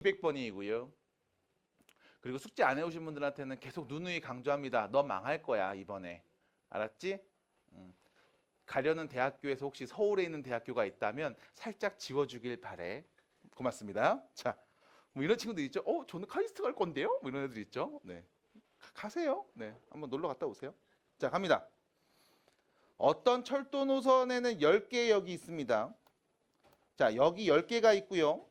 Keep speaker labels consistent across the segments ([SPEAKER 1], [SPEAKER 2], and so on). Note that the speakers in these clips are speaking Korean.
[SPEAKER 1] 200번이고요. 그리고 숙제 안 해오신 분들한테는 계속 누누이 강조합니다. 너 망할 거야 이번에. 알았지? 가려는 대학교에서 혹시 서울에 있는 대학교가 있다면 살짝 지워주길 바래. 고맙습니다. 자, 뭐 이런 친구들 있죠? 저는 카이스트 갈 건데요? 뭐 이런 애들 있죠? 네, 가세요. 네, 한번 놀러 갔다 오세요. 자, 갑니다. 어떤 철도 노선에는 10개의 역이 있습니다. 자, 여기 10개가 있고요.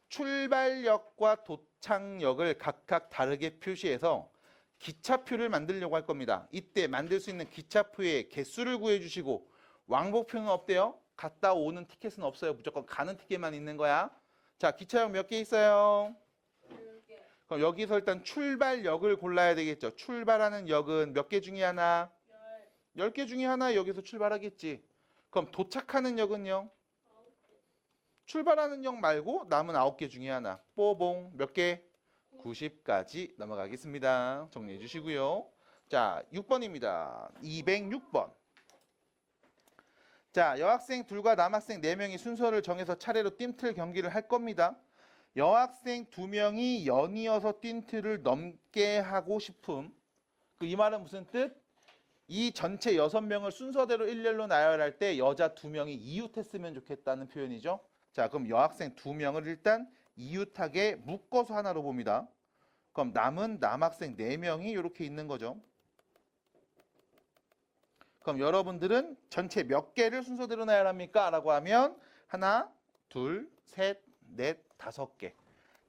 [SPEAKER 1] 출발역과 도착역을 각각 다르게 표시해서 기차표를 만들려고 할 겁니다. 이때 만들 수 있는 기차표의 개수를 구해주시고, 왕복표는 없대요. 갔다 오는 티켓은 없어요. 무조건 가는 티켓만 있는 거야. 자, 기차역 몇 개 있어요?
[SPEAKER 2] 10개.
[SPEAKER 1] 그럼 여기서 일단 출발역을 골라야 되겠죠. 출발하는 역은 몇 개 중에 하나? 10개 중에 하나. 여기서 출발하겠지. 그럼 도착하는 역은요? 출발하는 역 말고 남은 9개 중에 하나. 뽀봉. 몇 개? 90까지 넘어가겠습니다. 정리해 주시고요. 자, 6번입니다. 206번. 자, 여학생 둘과 남학생 4명이 순서를 정해서 차례로 띵틀 경기를 할 겁니다. 여학생 2명이 연이어서 띵틀을 넘게 하고 싶음. 이 말은 무슨 뜻? 이 전체 6명을 순서대로 일렬로 나열할 때 여자 2명이 이웃했으면 좋겠다는 표현이죠. 자, 그럼 여학생 2명을 일단 이웃하게 묶어서 하나로 봅니다. 그럼 남은 남학생 4명이 이렇게 있는 거죠. 그럼 여러분들은 전체 몇 개를 순서대로 나열합니까? 라고 하면 하나, 둘, 셋, 넷, 5개.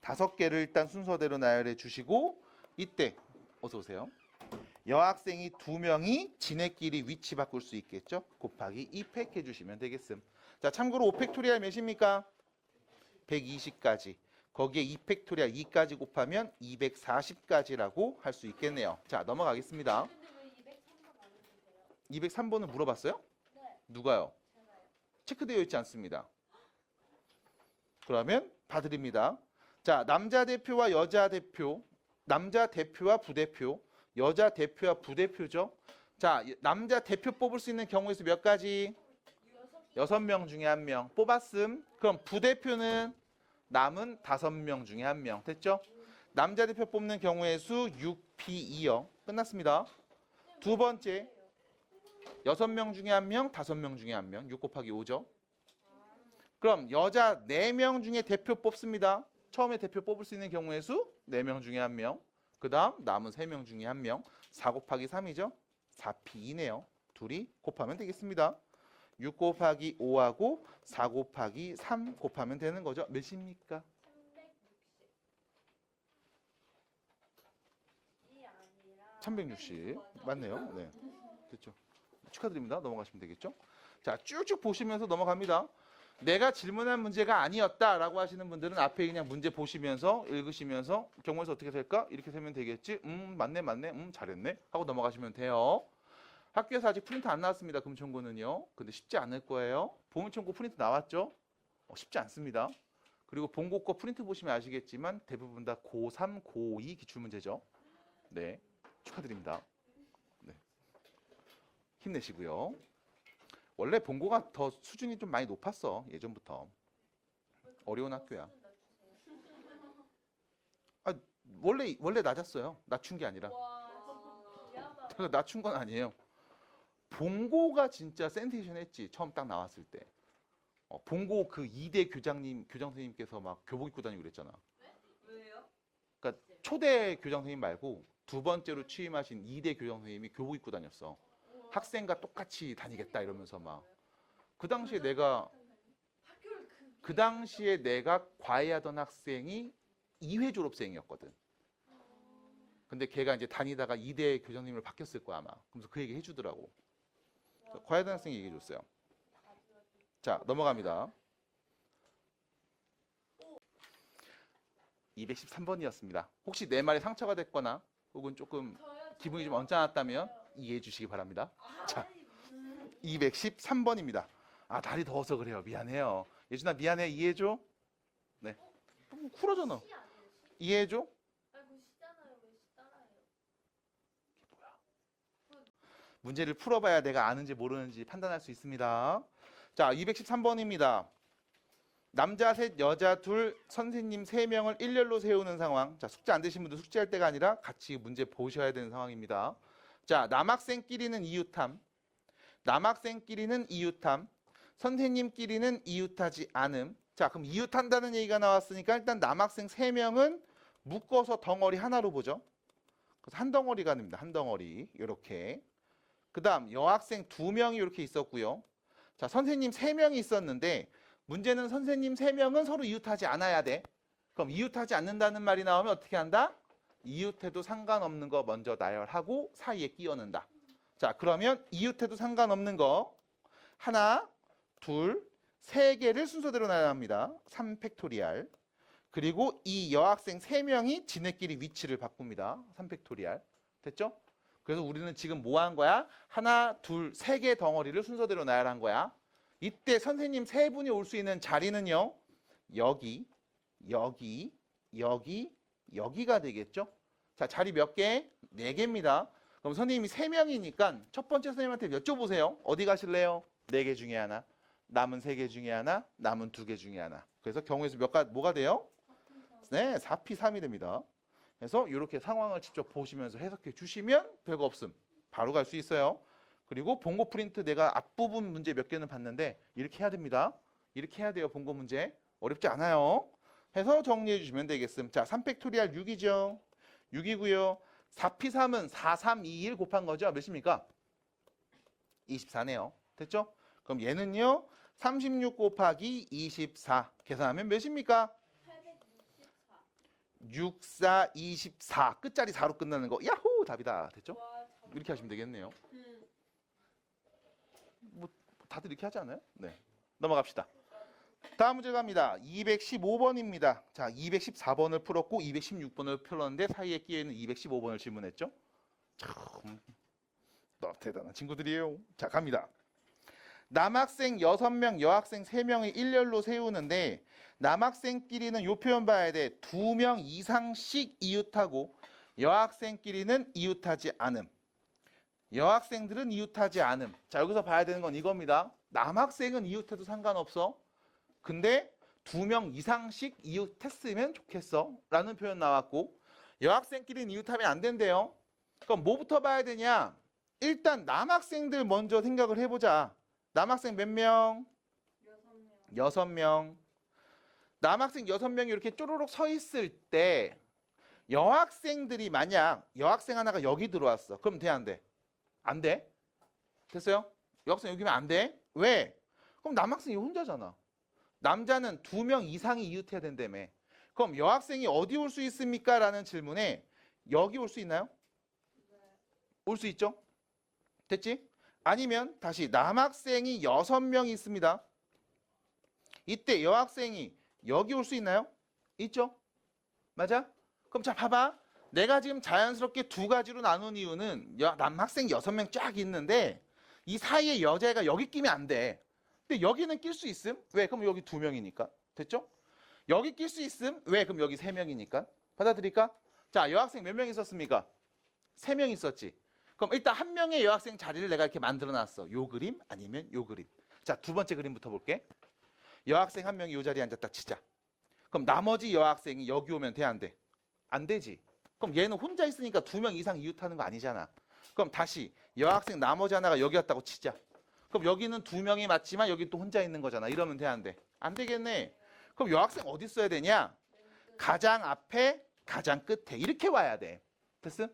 [SPEAKER 1] 5개를 일단 순서대로 나열해 주시고, 이때 어서 오세요. 여학생이 2명이 지네끼리 위치 바꿀 수 있겠죠? 곱하기 2팩 해주시면 되겠음. 자, 참고로 5팩토리알 몇입니까? 120까지. 거기에 2팩토리알 2까지 곱하면 240까지라고 할 수 있겠네요. 자, 넘어가겠습니다.
[SPEAKER 2] 근데 왜 203번 안 해주세요?
[SPEAKER 1] 203번은 물어봤어요?
[SPEAKER 2] 네.
[SPEAKER 1] 누가요?
[SPEAKER 2] 제가요.
[SPEAKER 1] 체크되어 있지 않습니다. 그러면 봐드립니다. 자, 남자 대표와 여자 대표, 남자 대표와 부대표, 여자 대표와 부대표죠. 자, 남자 대표 뽑을 수 있는 경우에서 몇 가지? 6명 중에 1명 뽑았음. 그럼 부대표는 남은 5명 중에 1명. 됐죠? 남자 대표 뽑는 경우의 수 6P2요. 끝났습니다. 두 번째, 6명 중에 1명, 5명 중에 1명. 6 곱하기 5죠. 그럼 여자 4명 중에 대표 뽑습니다. 처음에 대표 뽑을 수 있는 경우의 수 4명 중에 1명. 그 다음 남은 3명 중에 1명. 4 곱하기 3이죠. 4P2네요. 둘이 곱하면 되겠습니다. 6 곱하기 5하고 4 곱하기 3 곱하면 되는 거죠. 몇입니까? 360. 맞네요. 네. 됐죠. 축하드립니다. 넘어가시면 되겠죠. 자, 쭉쭉 보시면서 넘어갑니다. 내가 질문한 문제가 아니었다라고 하시는 분들은 앞에 그냥 문제 보시면서 읽으시면서 경우에서 어떻게 될까? 이렇게 되면 되겠지. 맞네. 잘했네. 하고 넘어가시면 돼요. 학교에서 아직 프린트 안 나왔습니다. 금천고는요. 근데 쉽지 않을 거예요. 보문천고 프린트 나왔죠? 쉽지 않습니다. 그리고 본고 거 프린트 보시면 아시겠지만 대부분 다 고3, 고2 기출문제죠. 네, 축하드립니다. 네. 힘내시고요. 원래 본고가 더 수준이 좀 많이 높았어. 예전부터. 어려운 학교야. 원래 낮았어요. 낮춘 게 아니라. 낮춘 건 아니에요. 본고가 진짜 센세이션 했지. 처음 딱 나왔을 때. 본고 그 2대 교장 선생님께서 막 교복 입고 다니고 그랬잖아.
[SPEAKER 2] 왜요?
[SPEAKER 1] 그러니까 초대 교장 선생님 말고 두 번째로 취임하신 2대 교장 선생님이 교복 입고 다녔어. 학생과 똑같이 다니겠다 이러면서 막. 그 당시에 내가 과외하던 학생이 2회 졸업생이었거든. 근데 걔가 이제 다니다가 2대 교장님으로 바뀌었을 거야 아마. 그러면서 그 얘기 해주더라고. 과외하던 학생이 얘기해 줬어요. 자, 넘어갑니다. 213번이었습니다. 혹시 내 말에 상처가 됐거나 혹은 조금 기분이 좀 언짢았다면 이해해 주시기 바랍니다. 자, 213번입니다. 날이 더워서 그래요. 미안해요. 예준아 미안해. 이해해줘. 네. 쿨하잖아. 이해해줘. 문제를 풀어봐야 내가 아는지 모르는지 판단할 수 있습니다. 자, 213번입니다. 남자 셋, 여자 둘, 선생님 세 명을 일렬로 세우는 상황. 자, 숙제 안 되신 분들 숙제할 때가 아니라 같이 문제 보셔야 되는 상황입니다. 자, 남학생끼리는 이웃함. 남학생끼리는 이웃함. 선생님끼리는 이웃하지 않음. 자, 그럼 이웃한다는 얘기가 나왔으니까 일단 남학생 3명은 묶어서 덩어리 하나로 보죠. 그래서 한 덩어리가 됩니다. 한 덩어리. 이렇게. 그 다음 여학생 2명이 이렇게 있었고요. 자, 선생님 3명이 있었는데 문제는 선생님 3명은 서로 이웃하지 않아야 돼. 그럼 이웃하지 않는다는 말이 나오면 어떻게 한다? 이웃해도 상관없는 거 먼저 나열하고 사이에 끼워 넣는다. 자, 그러면 이웃해도 상관없는 거 하나, 둘, 세 개를 순서대로 나열합니다. 3팩토리알. 그리고 이 여학생 3명이 지네끼리 위치를 바꿉니다. 3팩토리알. 됐죠? 그래서 우리는 지금 뭐 한 거야? 하나, 둘, 세 개 덩어리를 순서대로 나열한 거야. 이때 선생님 3분이 올 수 있는 자리는요. 여기, 여기, 여기, 여기가 되겠죠? 자, 자리 몇 개? 4개입니다. 그럼 선생님이 3명이니까 첫 번째 선생님한테 여쭤보세요. 어디 가실래요? 4개 중에 하나. 남은 3개 중에 하나. 남은 2개 중에 하나. 그래서 경우에서 뭐가 돼요? 네, 4P3이 됩니다. 그래서 이렇게 상황을 직접 보시면서 해석해 주시면 별거 없음. 바로 갈 수 있어요. 그리고 본고 프린트 내가 앞부분 문제 몇 개는 봤는데 이렇게 해야 됩니다. 이렇게 해야 돼요. 본고 문제. 어렵지 않아요. 해서 정리해 주시면 되겠음. 자, 3팩토리알 6이죠. 6이고요. 4P3은 4, 3, 2, 1 곱한 거죠. 몇입니까? 24네요. 됐죠? 그럼 얘는요. 36 곱하기 24 계산하면 몇입니까?
[SPEAKER 2] 864.
[SPEAKER 1] 6, 4, 24 끝자리 4로 끝나는 거. 야호! 답이다. 됐죠?
[SPEAKER 2] 와,
[SPEAKER 1] 이렇게 하시면 되겠네요. 뭐 다들 이렇게 하지 않아요? 네. 넘어갑시다. 다음 문제 갑니다. 215번입니다. 자, 214번을 풀었고 216번을 풀었는데 사이에 끼어 있는 215번을 질문했죠. 참 너무 대단한 친구들이에요. 자, 갑니다. 남학생 6명, 여학생 3명을 일렬로 세우는데 남학생끼리는 요 표현 봐야 돼. 2명 이상씩 이웃하고 여학생끼리는 이웃하지 않음. 여학생들은 이웃하지 않음. 자, 여기서 봐야 되는 건 이겁니다. 남학생은 이웃해도 상관없어. 근데 2명 이상씩 이웃했으면 좋겠어. 라는 표현 나왔고 여학생끼리는 이웃하면 안 된대요. 그럼 뭐부터 봐야 되냐? 일단 남학생들 먼저 생각을 해보자. 남학생 몇 명?
[SPEAKER 2] 6명.
[SPEAKER 1] 6명. 남학생 6명이 이렇게 쪼르륵 서 있을 때 여학생들이 만약 여학생 하나가 여기 들어왔어. 그럼 돼, 안 돼? 안 돼? 됐어요? 여학생 여기면 안 돼? 왜? 그럼 남학생이 혼자잖아. 남자는 2명 이상이 이웃해야 된다며. 그럼 여학생이 어디 올 수 있습니까? 라는 질문에 여기 올 수 있나요? 올 수 있죠? 됐지? 아니면 다시 남학생이 6명이 있습니다. 이때 여학생이 여기 올 수 있나요? 있죠? 맞아? 그럼 자, 봐봐. 내가 지금 자연스럽게 2가지로 나눈 이유는 남학생 6명 쫙 있는데 이 사이에 여자애가 여기 끼면 안 돼. 근데 여기는 낄 수 있음? 왜? 그럼 여기 2명이니까. 됐죠? 여기 낄 수 있음? 왜? 그럼 여기 3명이니까. 받아들일까? 자, 여학생 몇 명 있었습니까? 3명 있었지. 그럼 일단 한 명의 여학생 자리를 내가 이렇게 만들어 놨어. 요 그림 아니면 요 그림. 자, 2번째 그림부터 볼게. 여학생 한 명이 요 자리에 앉았다 치자. 그럼 나머지 여학생이 여기 오면 돼, 안 돼? 안 되지. 그럼 얘는 혼자 있으니까 2명 이상 이웃하는 거 아니잖아. 그럼 다시 여학생 나머지 하나가 여기 왔다고 치자. 그럼 여기는 2명이 맞지만 여기 또 혼자 있는 거잖아. 이러면 돼, 안 돼? 안 되겠네. 그럼 여학생 어디 있어야 되냐? 가장 앞에, 가장 끝에 이렇게 와야 돼. 됐음?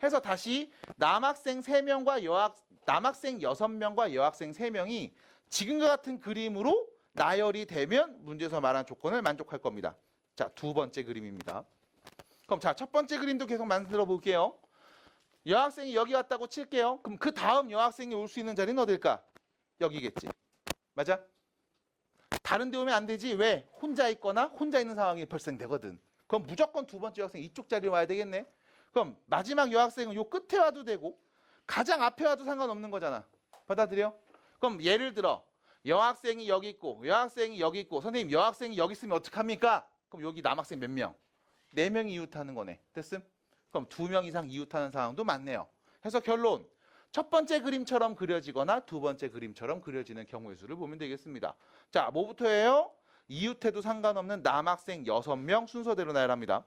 [SPEAKER 1] 해서 다시 남학생 3명과 남학생 6명과 여학생 3명이 지금과 같은 그림으로 나열이 되면 문제에서 말한 조건을 만족할 겁니다. 자, 2번째 그림입니다. 그럼 자, 첫 번째 그림도 계속 만들어 볼게요. 여학생이 여기 왔다고 칠게요. 그럼 그 다음 여학생이 올 수 있는 자리는 어딜까? 여기겠지. 맞아? 다른 데 오면 안 되지. 왜? 혼자 있거나 혼자 있는 상황이 발생되거든. 그럼 무조건 2번째 여학생 이쪽 자리에 와야 되겠네. 그럼 마지막 여학생은 요 끝에 와도 되고 가장 앞에 와도 상관없는 거잖아. 받아들여? 그럼 예를 들어 여학생이 여기 있고 여학생이 여기 있고 선생님 여학생이 여기 있으면 어떡합니까? 그럼 여기 남학생 몇 명? 4명이 이웃하는 거네. 됐음? 그럼 2명 이상 이웃하는 상황도 많네요. 해서 결론. 첫 번째 그림처럼 그려지거나 2번째 그림처럼 그려지는 경우의 수를 보면 되겠습니다. 자, 뭐부터 해요? 이웃해도 상관없는 남학생 6명 순서대로 나열합니다.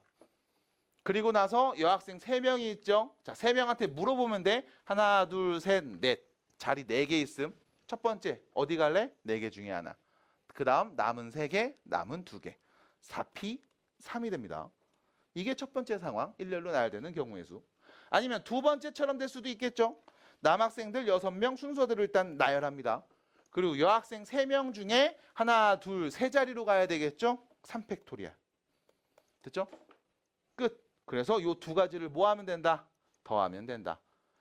[SPEAKER 1] 그리고 나서 여학생 3명이 있죠. 자, 3명한테 물어보면 돼. 하나, 둘, 셋, 넷. 자리 4개 있음. 첫 번째, 어디 갈래? 4개 중에 하나. 그 다음 남은 3개, 남은 2개. 4P 3이 됩니다. 이게 첫 번째 상황, 일렬로 나열되는 경우의 수. 아니면 두 번째처럼 될 수도 있겠죠. 남학생들 6명 순서대로 일단 나열합니다. 그리고 여학생 3명 중에 하나, 둘, 세 자리로 가야 되겠죠. 3팩토리얼. 됐죠? 끝. 그래서 이 두 가지를 뭐 하면 된다? 더하면 된다.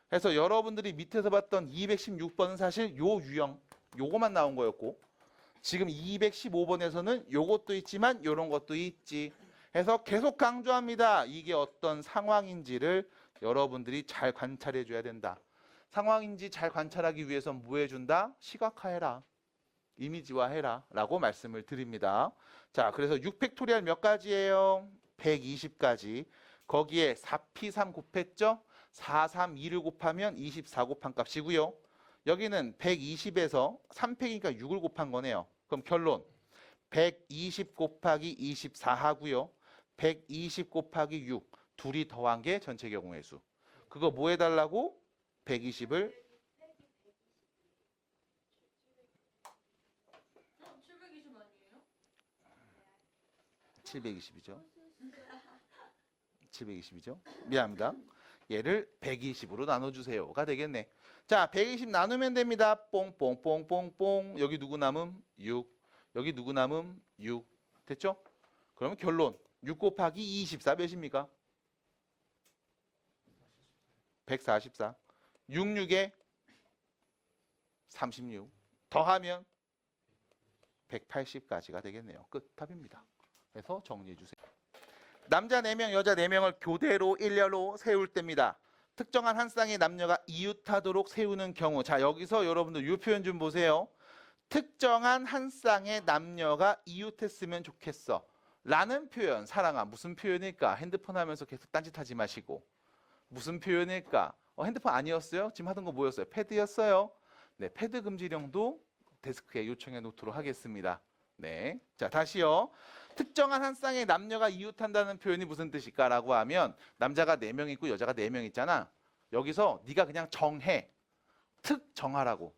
[SPEAKER 1] 그래서 여러분들이 밑에서 봤던 216번은 사실 요 유형, 요거만 나온 거였고, 지금 215번에서는 요것도 있지만 요런 것도 있지. 해서 계속 강조합니다. 이게 어떤 상황인지를 여러분들이 잘 관찰해 줘야 된다. 상황인지 잘 관찰하기 위해서 뭐 해준다? 시각화해라. 이미지화해라. 라고 말씀을 드립니다. 자, 그래서 6팩토리얼 몇 가지예요? 120가지. 거기에 4P3 곱했죠? 4, 3, 2를 곱하면 24 곱한 값이고요. 여기는 120에서 3팩이니까 6을 곱한 거네요. 그럼 결론 120 곱하기 24 하고요. 120 곱하기 6 둘이 더한 게 전체 경우의 수. 그거 뭐 해달라고? 120을
[SPEAKER 2] 720 아니에요?
[SPEAKER 1] 720이죠. 720이죠. 미안합니다. 얘를 120으로 나눠주세요가 되겠네. 자, 120 나누면 됩니다. 뽕뽕뽕뽕뽕. 여기 누구 남음? 6. 여기 누구 남음? 6. 됐죠? 그러면 결론 6 곱하기 24 몇입니까? 144. 66에 36. 더하면 180까지가 되겠네요. 끝. 답입니다. 그래서 정리해 주세요. 남자 4명, 여자 4명을 교대로 일렬로 세울 때입니다. 특정한 한 쌍의 남녀가 이웃하도록 세우는 경우. 자, 여기서 여러분들 이 표현 좀 보세요. 특정한 한 쌍의 남녀가 이웃했으면 좋겠어. 라는 표현. 사랑아, 무슨 표현일까? 핸드폰 하면서 계속 딴짓하지 마시고. 무슨 표현일까? 핸드폰 아니었어요? 지금 하던 거 뭐였어요? 패드였어요? 네, 패드 금지령도 데스크에 요청해 놓도록 하겠습니다. 네, 자 다시요. 특정한 한 쌍의 남녀가 이웃한다는 표현이 무슨 뜻일까라고 하면 남자가 4명 있고 여자가 4명 있잖아. 여기서 네가 그냥 정해. 특 정하라고.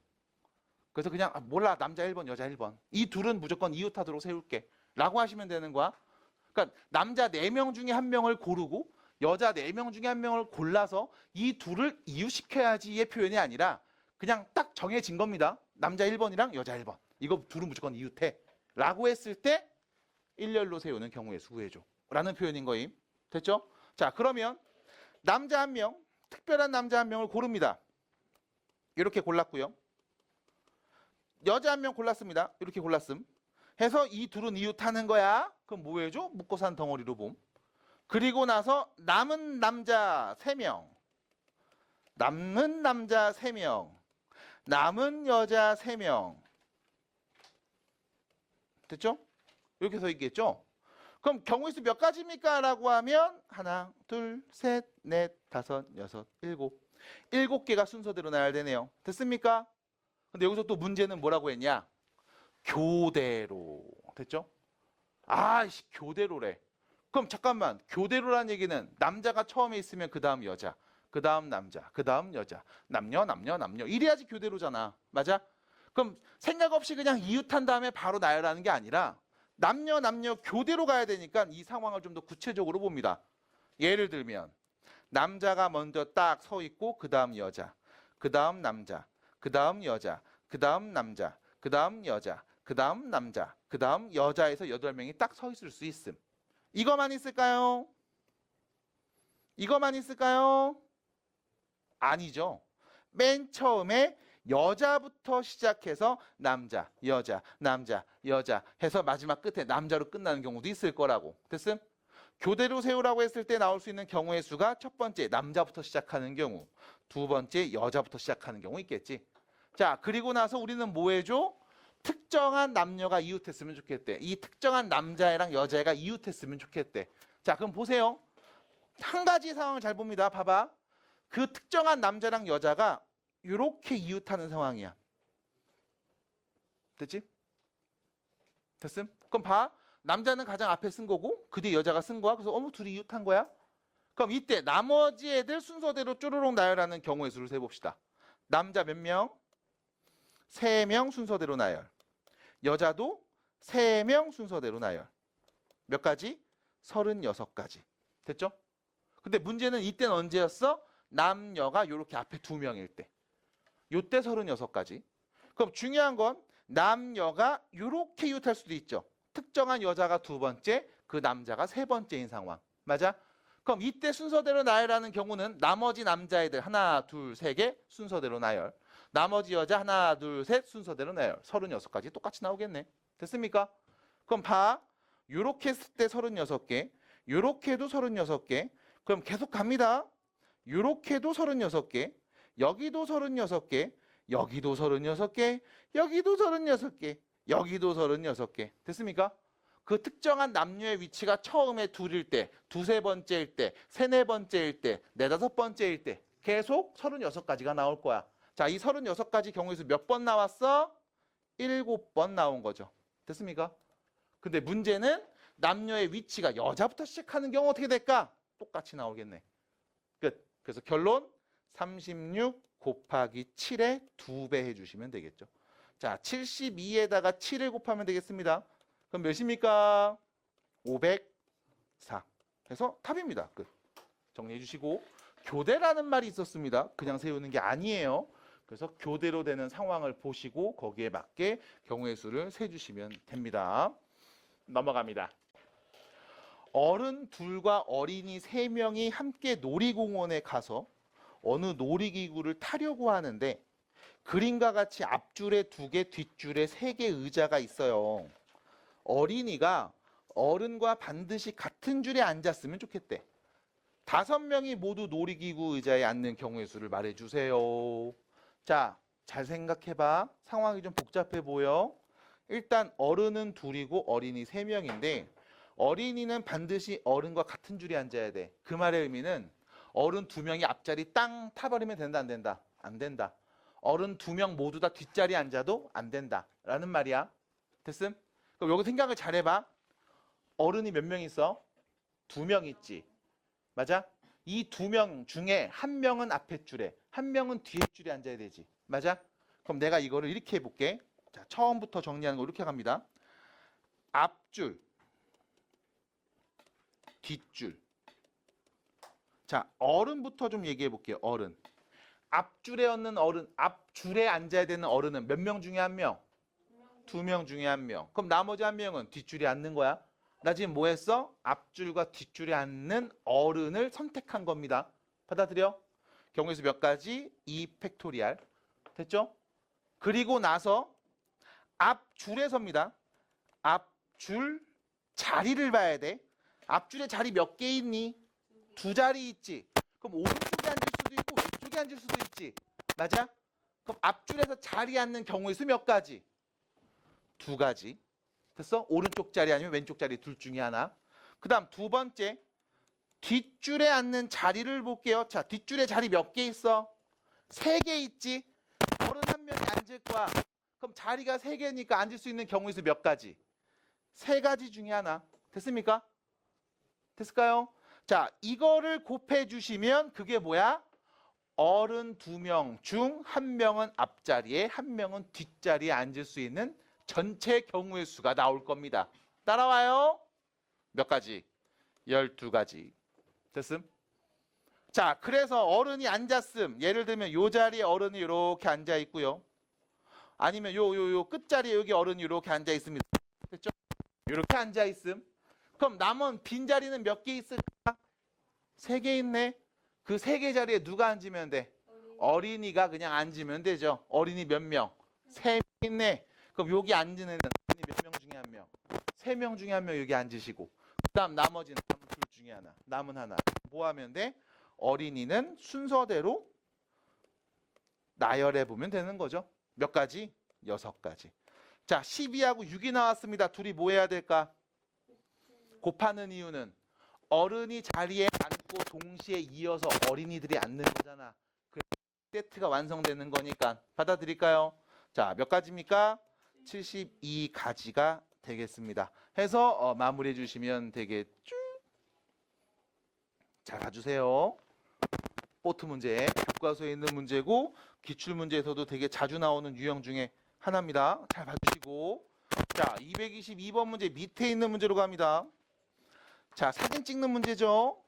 [SPEAKER 1] 그래서 그냥 몰라 남자 1번 여자 1번. 이 둘은 무조건 이웃하도록 세울게. 라고 하시면 되는 거야. 그러니까 남자 4명 중에 한 명을 고르고 여자 4명 중에 한 명을 골라서 이 둘을 이웃시켜야지의 표현이 아니라 그냥 딱 정해진 겁니다. 남자 1번이랑 여자 1번. 이거 둘은 무조건 이웃해. 라고 했을 때 일렬로 세우는 경우의 수 구해줘. 라는 표현인 거임. 됐죠? 자, 그러면 남자 한 명, 특별한 남자 한 명을 고릅니다. 이렇게 골랐고요. 여자 한 명 골랐습니다. 이렇게 골랐음. 해서 이 둘은 이웃하는 거야. 그럼 뭐 해줘? 묶어 산 덩어리로 봄. 그리고 나서 남은 남자 3명. 남는 남자 3명. 남은 여자 3명. 됐죠? 이렇게 서 있겠죠? 그럼 경우의 수 몇 가지입니까? 라고 하면 하나, 둘, 셋, 넷, 다섯, 여섯, 일곱. 7개가 순서대로 나열되네요. 됐습니까? 근데 여기서 또 문제는 뭐라고 했냐? 교대로. 됐죠? 아이씨, 교대로래. 그럼 잠깐만, 교대로란 얘기는 남자가 처음에 있으면 그 다음 여자, 그 다음 남자, 그 다음 여자, 남녀, 남녀, 남녀. 이래야지 교대로잖아. 맞아? 그럼 생각 없이 그냥 이웃한 다음에 바로 나열하는 게 아니라 남녀, 남녀 교대로 가야 되니까 이 상황을 좀 더 구체적으로 봅니다. 예를 들면 남자가 먼저 딱 서 있고 그 다음 여자, 그 다음 남자, 그 다음 여자, 그 다음 남자, 그 다음 여자, 그 다음 남자, 그 다음 여자에서 8명이 딱 서 있을 수 있음. 이거만 있을까요? 이거만 있을까요? 아니죠. 맨 처음에 여자부터 시작해서 남자, 여자, 남자, 여자 해서 마지막 끝에 남자로 끝나는 경우도 있을 거라고. 됐음? 교대로 세우라고 했을 때 나올 수 있는 경우의 수가 첫 번째 남자부터 시작하는 경우, 두 번째 여자부터 시작하는 경우 있겠지. 자, 그리고 나서 우리는 뭐 해줘? 특정한 남녀가 이웃했으면 좋겠대. 이 특정한 남자애랑 여자애가 이웃했으면 좋겠대. 자, 그럼 보세요. 한 가지 상황을 잘 봅니다. 봐봐. 그 특정한 남자랑 여자가 이렇게 이웃하는 상황이야. 됐지? 됐음? 그럼 봐. 남자는 가장 앞에 쓴 거고 그 뒤에 여자가 쓴 거야. 그래서 둘이 이웃한 거야. 그럼 이때 나머지 애들 순서대로 쪼르륵 나열하는 경우의 수를 세봅시다. 남자 몇 명? 3명 순서대로 나열. 여자도 3명 순서대로 나열. 몇 가지? 36가지. 됐죠? 근데 문제는 이때는 언제였어? 남녀가 이렇게 앞에 2명일 때. 요때 36가지. 그럼 중요한 건 남녀가 이렇게 이웃할 수도 있죠. 특정한 여자가 2번째, 그 남자가 3번째인 상황. 맞아? 그럼 이때 순서대로 나열하는 경우는 나머지 남자애들 하나, 둘, 세 개 순서대로 나열. 나머지 여자 하나, 둘, 셋 순서대로 나열. 36가지 똑같이 나오겠네. 됐습니까? 그럼 봐. 요렇게 했을 때 36개, 요렇게 해도 36개. 그럼 계속 갑니다. 요렇게 해도 36개, 여기도 36개, 여기도 36개, 여기도 36개, 여기도 36개. 됐습니까? 그 특정한 남녀의 위치가 처음에 둘일 때, 두세 번째일 때, 세네 번째일 때, 네다섯 번째일 때 계속 36가지가 나올 거야. 자, 이 36가지 경우에서 몇 번 나왔어? 7번 나온 거죠. 됐습니까? 근데 문제는 남녀의 위치가 여자부터 시작하는 경우 어떻게 될까? 똑같이 나오겠네. 끝. 그래서 결론 36 곱하기 7의 2배 해주시면 되겠죠. 자, 72에다가 7을 곱하면 되겠습니다. 그럼 몇입니까? 504. 그래서 답입니다. 끝. 정리해 주시고 교대라는 말이 있었습니다. 그냥 세우는 게 아니에요. 그래서 교대로 되는 상황을 보시고 거기에 맞게 경우의 수를 세주시면 됩니다. 넘어갑니다. 어른 둘과 어린이 3명이 함께 놀이공원에 가서 어느 놀이기구를 타려고 하는데 그림과 같이 앞줄에 2개, 뒷줄에 3개 의자가 있어요. 어린이가 어른과 반드시 같은 줄에 앉았으면 좋겠대. 5명이 모두 놀이기구 의자에 앉는 경우의 수를 말해주세요. 자, 잘 생각해봐. 상황이 좀 복잡해 보여. 일단 어른은 2이고 어린이 3명인데 어린이는 반드시 어른과 같은 줄에 앉아야 돼. 그 말의 의미는 어른 2명이 앞자리 땅 타버리면 된다, 안 된다? 안 된다. 어른 2명 모두 다 뒷자리에 앉아도 안 된다 라는 말이야. 됐음? 그럼 여기 생각을 잘 해봐. 어른이 몇 명 있어? 2명 있지. 맞아? 이 2명 중에 1명은 앞에 줄에, 1명은 뒤에 줄에 앉아야 되지. 맞아? 그럼 내가 이거를 이렇게 해볼게. 자, 처음부터 정리하는 거 이렇게 갑니다. 앞줄, 뒷줄. 자, 어른부터 좀 얘기해 볼게요. 어른. 앞줄에 앉는 어른, 앞줄에 앉아야 되는 어른은 몇 명 중에 1명? 2명 중에 1명. 그럼 나머지 1명은 뒷줄에 앉는 거야. 나 지금 뭐 했어? 앞줄과 뒷줄에 앉는 어른을 선택한 겁니다. 받아들여? 경우에서 몇 가지? 2 팩토리알. 됐죠? 그리고 나서 앞줄에 섭니다. 앞줄 자리를 봐야 돼. 앞줄에 자리 몇 개 있니? 2자리 있지. 그럼 오른쪽에 앉을 수도 있고 왼쪽에 앉을 수도 있지. 맞아? 그럼 앞줄에서 자리 앉는 경우의 수 몇 가지? 2가지. 됐어? 오른쪽 자리 아니면 왼쪽 자리 둘 중에 하나. 그 다음 2번째. 뒷줄에 앉는 자리를 볼게요. 자, 뒷줄에 자리 몇 개 있어? 3개 있지. 어른 1명이 앉을 거야. 그럼 자리가 3개니까 앉을 수 있는 경우의 수 몇 가지? 3가지 중에 하나. 됐습니까? 됐을까요? 자, 이거를 곱해 주시면 그게 뭐야? 어른 2명 중 1명은 앞자리에 1명은 뒷자리에 앉을 수 있는 전체 경우의 수가 나올 겁니다. 따라와요? 몇 가지? 12가지. 됐음? 자, 그래서 어른이 앉았음. 예를 들면 요 자리에 어른이 이렇게 앉아 있고요. 아니면 요 끝자리에 여기 어른이 이렇게 앉아 있습니다. 됐죠? 이렇게 앉아 있음. 그럼 남은 빈자리는 몇 개 있을까? 3개 있네. 그 3개 자리에 누가 앉으면 돼? 어린이가 그냥 앉으면 되죠. 어린이 몇 명? 3명 있네. 그럼 여기 앉는 애는 어린이 몇 명 중에 1명? 3명 중에 1명 여기 앉으시고 그 다음 나머지는 남은 둘 중에 하나. 남은 하나. 뭐 하면 돼? 어린이는 순서대로 나열해 보면 되는 거죠. 몇 가지? 6가지. 자, 12하고 6이 나왔습니다. 둘이 뭐 해야 될까? 곱하는 이유는 어른이 자리에 앉고 동시에 이어서 어린이들이 앉는 거잖아. 그 세트가 완성되는 거니까 받아들일까요? 자, 몇 가지입니까? 72가지가 되겠습니다. 해서 마무리해 주시면 되겠죠. 잘 봐주세요. 보트 문제, 교과서에 있는 문제고 기출 문제에서도 되게 자주 나오는 유형 중에 하나입니다. 잘 봐주시고, 자, 222번 문제 밑에 있는 문제로 갑니다. 자, 사진 찍는 문제죠.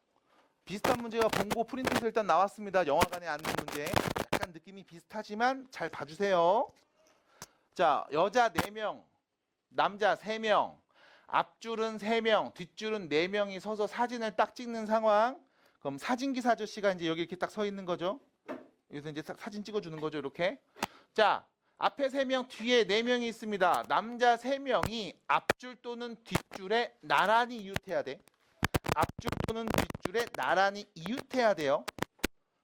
[SPEAKER 1] 비슷한 문제가 본고 프린트에서 일단 나왔습니다. 영화관에 앉는 문제. 약간 느낌이 비슷하지만 잘 봐주세요. 자, 여자 4명, 남자 3명, 앞줄은 3명, 뒷줄은 4명이 서서 사진을 딱 찍는 상황. 그럼 사진기사 아저씨가 이제 여기 이렇게 딱 서 있는 거죠. 여기서 이제 딱 사진 찍어주는 거죠. 이렇게. 자, 앞에 3명, 뒤에 4명이 있습니다. 남자 3명이 앞줄 또는 뒷줄에 나란히 이웃해야 돼. 앞줄 또는 뒷줄에 나란히 이웃해야 돼요.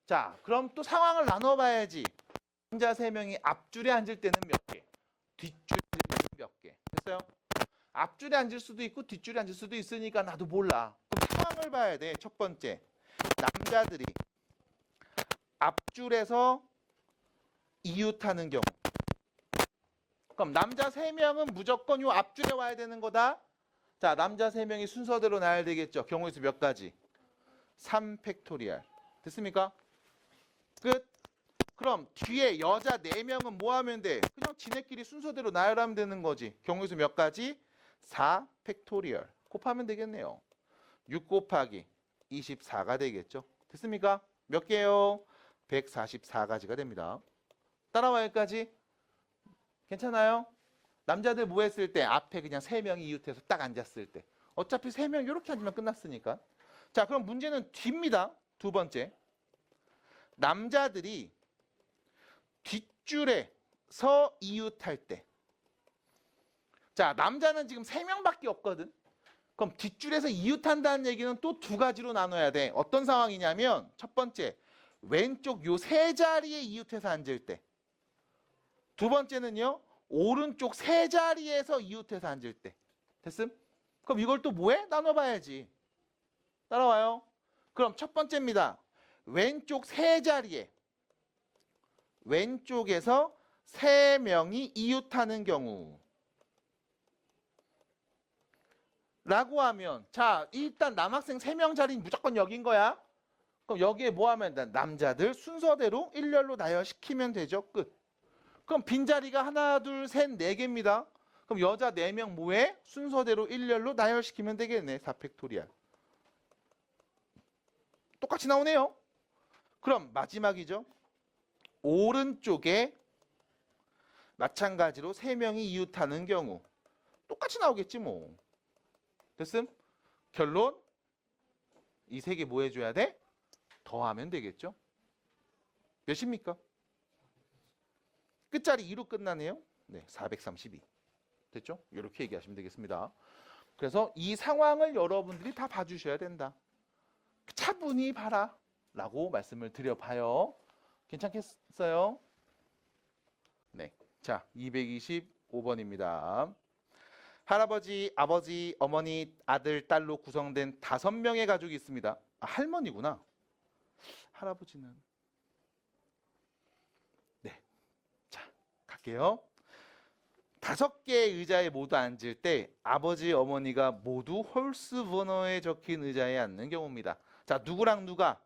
[SPEAKER 1] 자, 그럼 또 상황을 나눠봐야지. 남자 3명이 앞줄에 앉을 때는 몇 개, 뒷줄에 앉을 때는 몇 개. 됐어요? 앞줄에 앉을 수도 있고 뒷줄에 앉을 수도 있으니까 나도 몰라. 그럼 상황을 봐야 돼. 첫 번째, 남자들이 앞줄에서 이웃하는 경우. 그럼 남자 3명은 무조건 요 앞줄에 와야 되는 거다. 자, 남자 3명이 순서대로 나야 되겠죠. 경우의 수 몇 가지? 3팩토리얼. 됐습니까? 끝. 그럼 뒤에 여자 4명은 뭐 하면 돼? 그냥 지네끼리 순서대로 나열하면 되는 거지. 경우의 수 몇 가지? 4팩토리얼. 곱하면 되겠네요. 6 곱하기 24가 되겠죠. 됐습니까? 몇 개요? 144가지가 됩니다. 따라와 여기까지. 괜찮아요? 남자들 뭐 했을 때 앞에 그냥 3명이 이웃해서 딱 앉았을 때. 어차피 3명 이렇게 앉으면 끝났으니까. 자, 그럼 문제는 뒤입니다. 두 번째. 남자들이 뒷줄에 서 이웃할 때. 자, 남자는 지금 3명밖에 없거든. 그럼 뒷줄에서 이웃한다는 얘기는 또 2가지로 나눠야 돼. 어떤 상황이냐면 첫 번째, 왼쪽 요 세 자리에 이웃해서 앉을 때. 두 번째는요, 오른쪽 세 자리에서 이웃해서 앉을 때. 됐음? 그럼 이걸 또 뭐해? 나눠봐야지. 따라와요. 그럼 첫 번째입니다. 왼쪽 세 자리에, 왼쪽에서 3명이 이웃하는 경우 라고 하면, 자, 일단 남학생 3명 자리는 무조건 여긴 거야. 그럼 여기에 뭐 하면 돼? 남자들 순서대로 일렬로 나열시키면 되죠. 끝. 그럼 빈자리가 하나, 둘, 셋, 4개입니다. 그럼 여자 4명 뭐해? 순서대로 일렬로 나열시키면 되겠네. 4팩토리얼. 똑같이 나오네요. 그럼 마지막이죠. 오른쪽에 마찬가지로 3명이 이웃하는 경우. 똑같이 나오겠지 뭐. 됐음? 결론? 이 3개 뭐 해줘야 돼? 더하면 되겠죠. 몇입니까? 끝자리 2로 끝나네요. 네, 432. 됐죠? 이렇게 얘기하시면 되겠습니다. 그래서 이 상황을 여러분들이 다 봐주셔야 된다. 차분히 봐라 라고 말씀을 드려봐요. 괜찮겠어요? 네, 자, 225번입니다. 할아버지, 아버지, 어머니, 아들, 딸로 구성된 5명의 가족이 있습니다. 아, 할머니구나. 할아버지는. 네, 자, 갈게요. 5개의 의자에 모두 앉을 때 아버지, 어머니가 모두 홀수 번호에 적힌 의자에 앉는 경우입니다. 자, 누구랑 누가?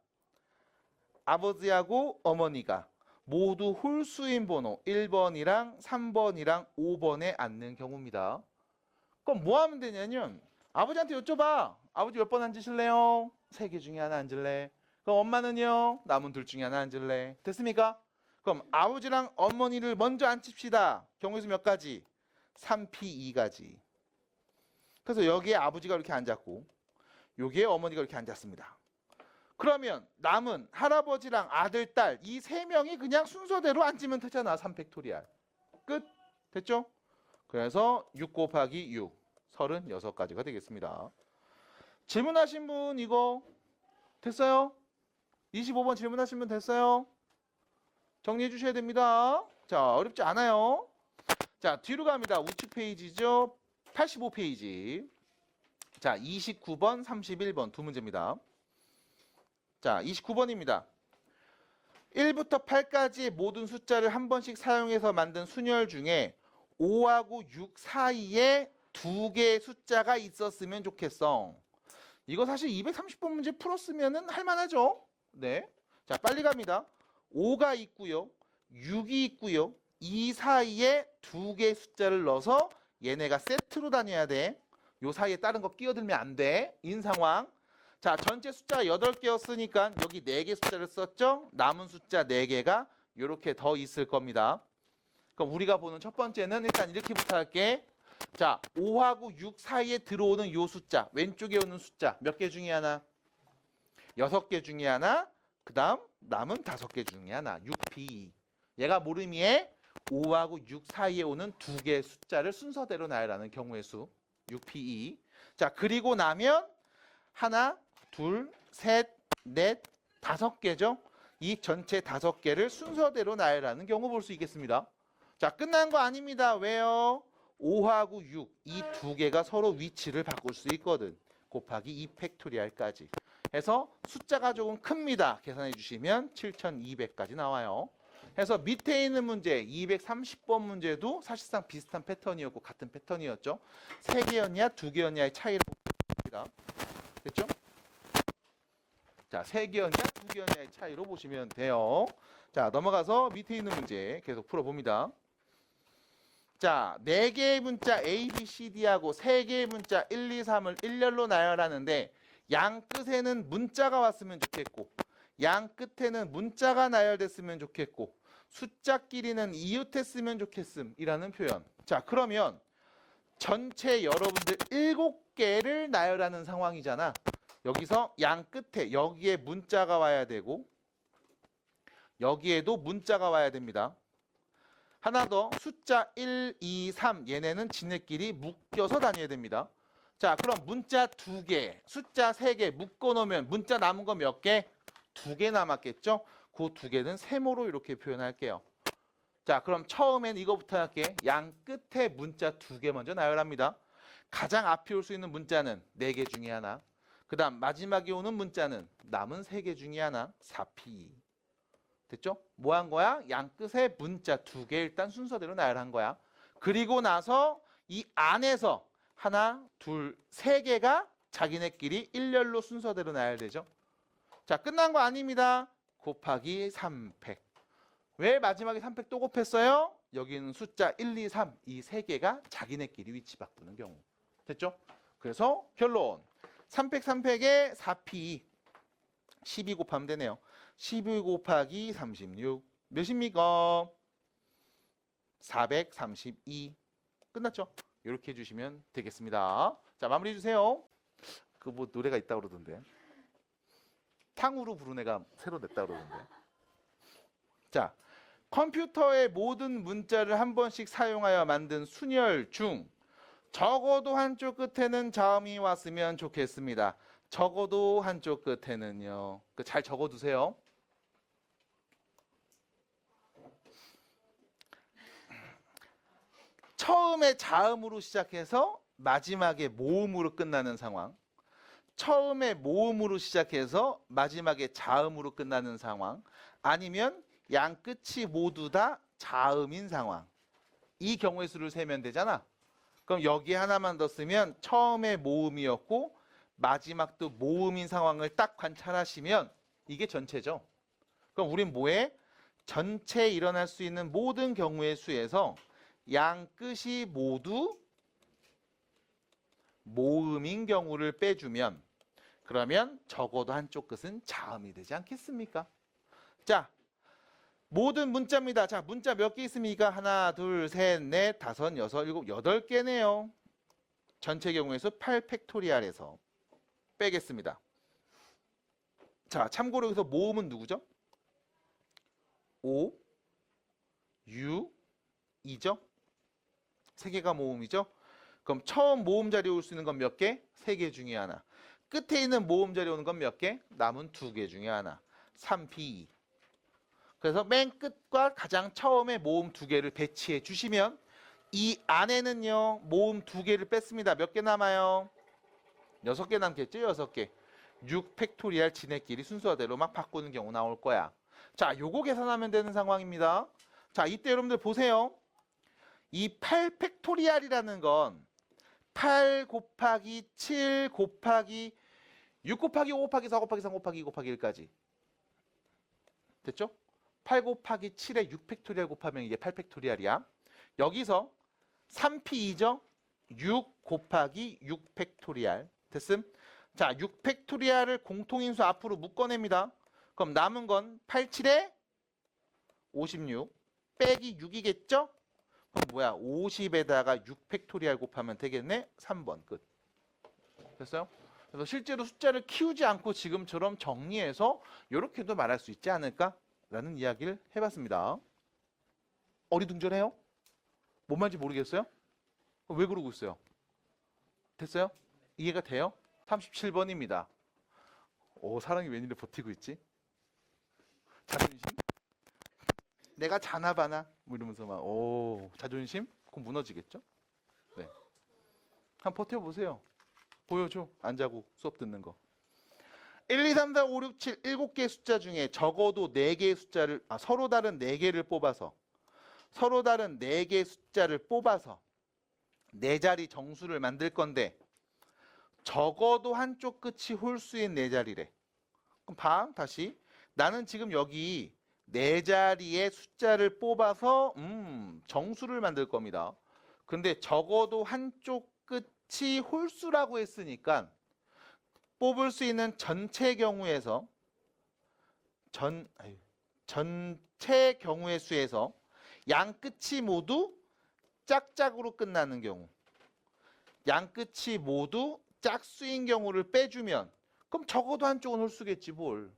[SPEAKER 1] 아버지하고 어머니가 모두 홀수인 번호 1번이랑 3번이랑 5번에 앉는 경우입니다. 그럼 뭐 하면 되냐면 아버지한테 여쭤봐. 아버지 몇 번 앉으실래요? 3개 중에 하나 앉을래? 그럼 엄마는요? 남은 둘 중에 하나 앉을래? 됐습니까? 그럼 아버지랑 어머니를 먼저 앉힙시다. 경우의 수 몇 가지? 3P2가지. 그래서 여기에 아버지가 이렇게 앉았고 여기에 어머니가 이렇게 앉았습니다. 그러면 남은 할아버지랑 아들, 딸 이 3명이 그냥 순서대로 앉으면 되잖아. 3팩토리얼. 끝. 됐죠? 그래서 6 곱하기 6, 36가지가 되겠습니다. 질문하신 분 이거 됐어요? 25번 질문하신 분 됐어요? 정리해 주셔야 됩니다. 자, 어렵지 않아요. 자, 뒤로 갑니다. 우측 페이지죠. 85페이지. 자, 29번, 31번 두 문제입니다. 자, 29번입니다. 1부터 8까지의 모든 숫자를 한 번씩 사용해서 만든 순열 중에 5하고 6 사이에 두 개의 숫자가 있었으면 좋겠어. 이거 사실 230번 문제 풀었으면은 할만하죠. 네. 자, 빨리 갑니다. 5가 있고요. 6이 있고요. 이 사이에 두 개의 숫자를 넣어서 얘네가 세트로 다녀야 돼. 요 사이에 다른 거 끼어들면 안 돼. 인 상황. 자, 전체 숫자가 8개였으니까 여기 4개 숫자를 썼죠? 남은 숫자 4개가 이렇게 더 있을 겁니다. 그럼 우리가 보는 첫 번째는 일단 이렇게부터 할게. 자, 5하고 6 사이에 들어오는 요 숫자, 왼쪽에 오는 숫자 몇 개 중에 하나? 6개 중에 하나. 그 다음 남은 5개 중에 하나. 6p. 얘가 모름이에 5하고 6 사이에 오는 두 개의 숫자를 순서대로 나열하는 경우의 수. 6p2. 자, 그리고 나면 하나, 둘, 셋, 넷, 5개죠? 이 전체 5개를 순서대로 나열하는 경우 볼 수 있겠습니다. 자, 끝난 거 아닙니다. 왜요? 5하고 6, 이 두 개가 서로 위치를 바꿀 수 있거든. 곱하기 2 팩토리알까지. 해서 숫자가 조금 큽니다. 계산해 주시면 7200까지 나와요. 해서 밑에 있는 문제 230번 문제도 사실상 비슷한 패턴이었고 같은 패턴이었죠. 3개였냐 2개였냐의 차이를 봅니다. 됐죠? 자, 3개였냐 2개였냐의 차이로 보시면 돼요. 자, 넘어가서 밑에 있는 문제 계속 풀어봅니다. 자, 4개의 문자 A, B, C, D하고 3개의 문자 1, 2, 3을 일렬로 나열하는데 양 끝에는 문자가 왔으면 좋겠고 양 끝에는 문자가 나열됐으면 좋겠고 숫자끼리는 이웃했으면 좋겠음 이라는 표현. 자, 그러면 전체 여러분들 7개를 나열하는 상황이잖아. 여기서 양 끝에 여기에 문자가 와야 되고 여기에도 문자가 와야 됩니다. 하나 더 숫자 1, 2, 3 얘네는 지네끼리 묶여서 다녀야 됩니다. 자, 그럼 문자 2개, 숫자 3개 묶어 놓으면 문자 남은 거 몇 개? 2개 남았겠죠? 그 2개는 세모로 이렇게 표현할게요. 자, 그럼 처음엔 이거부터 할게. 양 끝에 문자 2개 먼저 나열합니다. 가장 앞에 올 수 있는 문자는 4개 중에 하나. 그 다음 마지막에 오는 문자는 남은 3개 중에 하나. 4p. 됐죠? 뭐 한 거야? 양 끝에 문자 2개 일단 순서대로 나열한 거야. 그리고 나서 이 안에서 하나, 둘, 3개가 자기네끼리 일렬로 순서대로 나열되죠. 자, 끝난 거 아닙니다. 곱하기 3팩. 왜 마지막에 3팩 또 곱했어요? 여기는 숫자 1, 2, 3 이 3개가 자기네끼리 위치 바꾸는 경우. 됐죠? 그래서 결론. 3팩 3팩에 4p 12 곱하면 되네요. 12 곱하기 36 몇입니까? 432. 끝났죠? 이렇게 해주시면 되겠습니다. 자, 마무리 해주세요. 그 뭐 노래가 있다고 그러던데. 탕후루 부른 애가 새로 냈다고 그러던데. 자, 컴퓨터의 모든 문자를 한 번씩 사용하여 만든 순열 중 적어도 한쪽 끝에는 자음이 왔으면 좋겠습니다. 적어도 한쪽 끝에는요. 잘 적어두세요. 처음에 자음으로 시작해서 마지막에 모음으로 끝나는 상황. 처음에 모음으로 시작해서 마지막에 자음으로 끝나는 상황. 아니면 양 끝이 모두 다 자음인 상황. 이 경우의 수를 세면 되잖아. 그럼 여기 하나만 더 쓰면 처음에 모음이었고 마지막도 모음인 상황을 딱 관찰하시면 이게 전체죠. 그럼 우린 뭐해? 전체 일어날 수 있는 모든 경우의 수에서 양 끝이 모두 모음인 경우를 빼주면 그러면 적어도 한쪽 끝은 자음이 되지 않겠습니까? 자, 모든 문자입니다. 자, 문자 몇 개 있습니까? 하나, 둘, 셋, 넷, 다섯, 여섯, 일곱, 8개네요. 전체 경우에서 8팩토리알에서 빼겠습니다. 자, 참고로 여기서 모음은 누구죠? 5, 6, 2죠? 3개가 모음이죠? 그럼 처음 모음 자리에 올 수 있는 건 몇 개? 3개 중에 하나. 끝에 있는 모음 자리에 오는 건 몇 개? 남은 2개 중에 하나. 3p. 그래서 맨 끝과 가장 처음에 모음 2개를 배치해 주시면 이 안에는요 모음 2개를 뺐습니다. 몇 개 남아요? 6개 남겠죠? 6개. 6 팩토리알 지네끼리 순서대로 막 바꾸는 경우 나올 거야. 자, 요거 계산하면 되는 상황입니다. 자, 이때 여러분들 보세요. 이 8 팩토리알이라는 건 8 곱하기 7 곱하기 6 곱하기 5 곱하기 4 곱하기 3 곱하기 2 곱하기 1까지. 됐죠? 8 곱하기 7에 6 팩토리얼 곱하면 이게 8 팩토리얼이야. 여기서 3P2죠? 6 곱하기 6 팩토리얼. 됐음? 자, 6 팩토리얼을 공통인수 앞으로 묶어냅니다. 그럼 남은 건 8, 7에 56 빼기 6이겠죠? 그럼 뭐야? 50에다가 6 팩토리얼 곱하면 되겠네? 3번 끝. 됐어요? 그래서 실제로 숫자를 키우지 않고 지금처럼 정리해서 이렇게도 말할 수 있지 않을까라는 이야기를 해봤습니다. 어리둥절해요? 뭔 말인지 모르겠어요? 왜 그러고 있어요? 됐어요? 이해가 돼요? 37번입니다. 오, 사랑이 웬일로 버티고 있지? 자존심? 내가 자나봐나? 뭐 이러면서 막, 오, 자존심? 그럼 무너지겠죠? 네. 한번 버텨보세요. 보여줘. 안 자고 수업 듣는 거. 1, 2, 3, 4, 5, 6, 7, 7개의 숫자 중에 적어도 4개의 숫자를, 서로 다른 4개를 뽑아서, 서로 다른 4개의 숫자를 뽑아서 4자리 정수를 만들 건데, 적어도 한쪽 끝이 홀수인 4자리래. 그럼 봐, 다시. 나는 지금 여기 4자리의 숫자를 뽑아서, 정수를 만들 겁니다. 근데 적어도 한쪽 끝이 홀수라고 했으니까 뽑을 수 있는 전체 경우에서 전체 경우의 수에서 양 끝이 모두 짝짝으로 끝나는 경우, 양 끝이 모두 짝수인 경우를 빼주면 그럼 적어도 한쪽은 홀수겠지 뭘.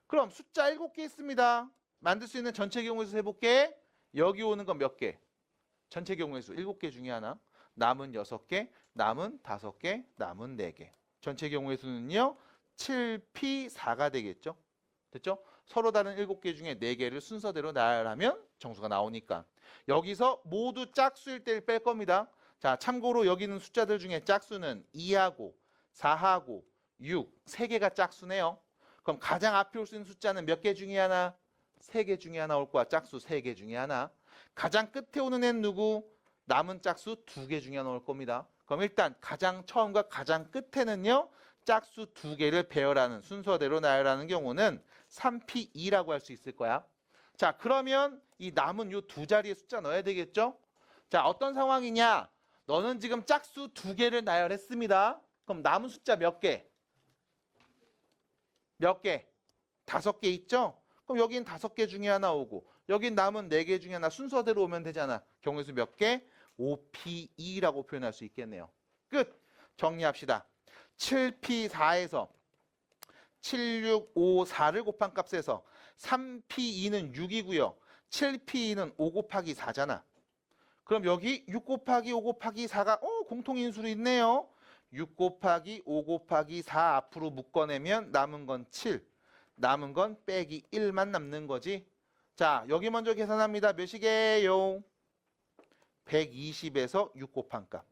[SPEAKER 1] 그럼 숫자 7개 있습니다. 만들 수 있는 전체 경우의 수 해볼게. 여기 오는 건 몇 개? 전체 경우의 수 7개 중에 하나. 남은 6개, 남은 5개, 남은 4개. 전체 경우의 수는요. 7P4가 되겠죠. 됐죠? 서로 다른 7개 중에 4개를 순서대로 나열하면 정수가 나오니까. 여기서 모두 짝수일 때를 뺄 겁니다. 자, 참고로 여기 있는 숫자들 중에 짝수는 2하고 4하고 6, 3개가 짝수네요. 그럼 가장 앞에 올 수 있는 숫자는 몇 개 중에 하나? 3개 중에 하나 올 거야. 짝수 3개 중에 하나. 가장 끝에 오는 애는 누구? 남은 짝수 2개 중에 하나 올 겁니다. 그럼 일단 가장 처음과 가장 끝에는요. 짝수 2개를 배열하는 순서대로 나열하는 경우는 3P2라고 할 수 있을 거야. 자, 그러면 이 남은 요 2자리의 숫자 넣어야 되겠죠? 자, 어떤 상황이냐? 너는 지금 짝수 2개를 나열했습니다. 그럼 남은 숫자 몇 개? 몇 개? 5개 있죠? 그럼 여긴 5개 중에 하나 오고 여긴 남은 4개 중에 하나 순서대로 오면 되잖아. 경우의 수 몇 개? 5P2라고 표현할 수 있겠네요. 끝! 정리합시다. 7P4에서 7, 6, 5, 4를 곱한 값에서 3P2는 6이고요. 7P2는 5 곱하기 4잖아. 그럼 여기 6 곱하기 5 곱하기 4가 공통인수로 있네요. 6 곱하기 5 곱하기 4 앞으로 묶어내면 남은 건 7. 남은 건 빼기 1만 남는 거지. 자, 여기 먼저 계산합니다. 몇이게요? 120에서 6 곱한 값.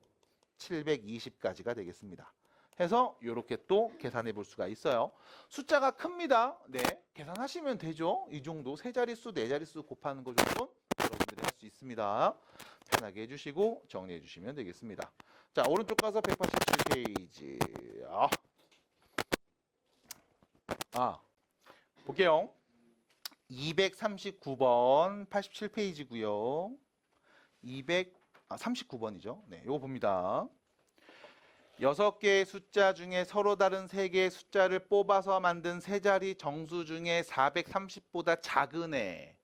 [SPEAKER 1] 720까지가 되겠습니다. 해서 이렇게 또 계산해 볼 수가 있어요. 숫자가 큽니다. 네, 계산하시면 되죠. 이 정도 3자릿수, 4자릿수 곱하는 거 정도 여러분들이 할 수 있습니다. 편하게 해주시고 정리해 주시면 되겠습니다. 자, 오른쪽 가서 187페이지. 볼게요. 239번 87페이지고요. 239번이죠. 네, 요거 봅니다. 6개의 숫자 중에 서로 다른 3개의 숫자를 뽑아서 만든 3자리 정수 중에 430보다 작은 애.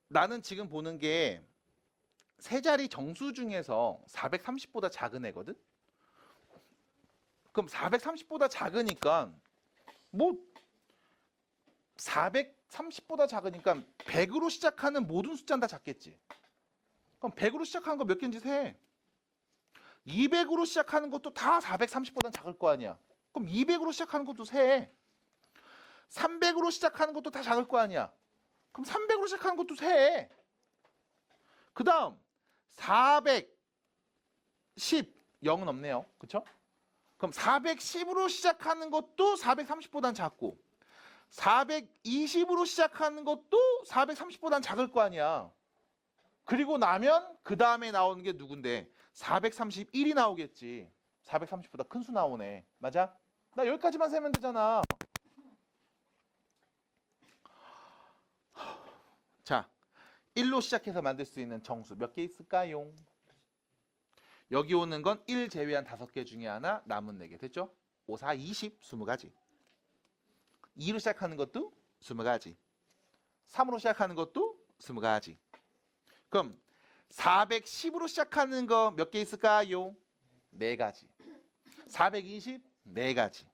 [SPEAKER 1] 나는 지금 보는 게 3자리 정수 중에서 430보다 작은 애거든? 그럼 430보다 작으니까 뭐 430보다 작으니까 100으로 시작하는 모든 숫자는 다 작겠지. 그럼 100으로 시작하는 거 몇 개인지 세. 200으로 시작하는 것도 다 430보다 작을 거 아니야. 그럼 200으로 시작하는 것도 세. 300으로 시작하는 것도 다 작을 거 아니야. 그럼 300으로 시작하는 것도 세. 그 다음 410, 0은 없네요. 그쵸? 그럼 410으로 시작하는 것도 430보다는 작고 420으로 시작하는 것도 430보다는 작을 거 아니야. 그리고 나면 그 다음에 나오는 게 누군데 431이 나오겠지. 430보다 큰 수 나오네. 맞아? 나 여기까지만 세면 되잖아. 자, 1로 시작해서 만들 수 있는 정수 몇 개 있을까요? 여기 오는 건 1 제외한 5개 중에 하나, 남은 4개. 됐죠? 5, 4, 20, 20가지. 2로 시작하는 것도 20가지. 3으로 시작하는 것도 20가지. 그럼 410으로 시작하는 거 몇 개 있을까요? 4가지. 420, 4가지.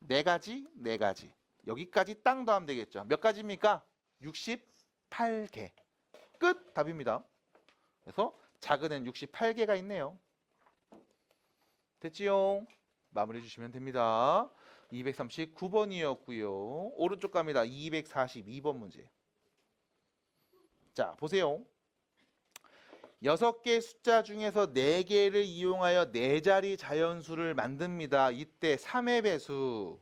[SPEAKER 1] 4가지, 4가지. 여기까지 땅 더하면 되겠죠. 몇 가지입니까? 68개. 끝! 답입니다. 그래서 작은 엔 68개가 있네요. 됐지요? 마무리해 주시면 됩니다. 239번이었고요. 오른쪽 갑니다. 242번 문제. 자, 보세요. 6개 숫자 중에서 4개를 이용하여 4자리 자연수를 만듭니다. 이때 3의 배수.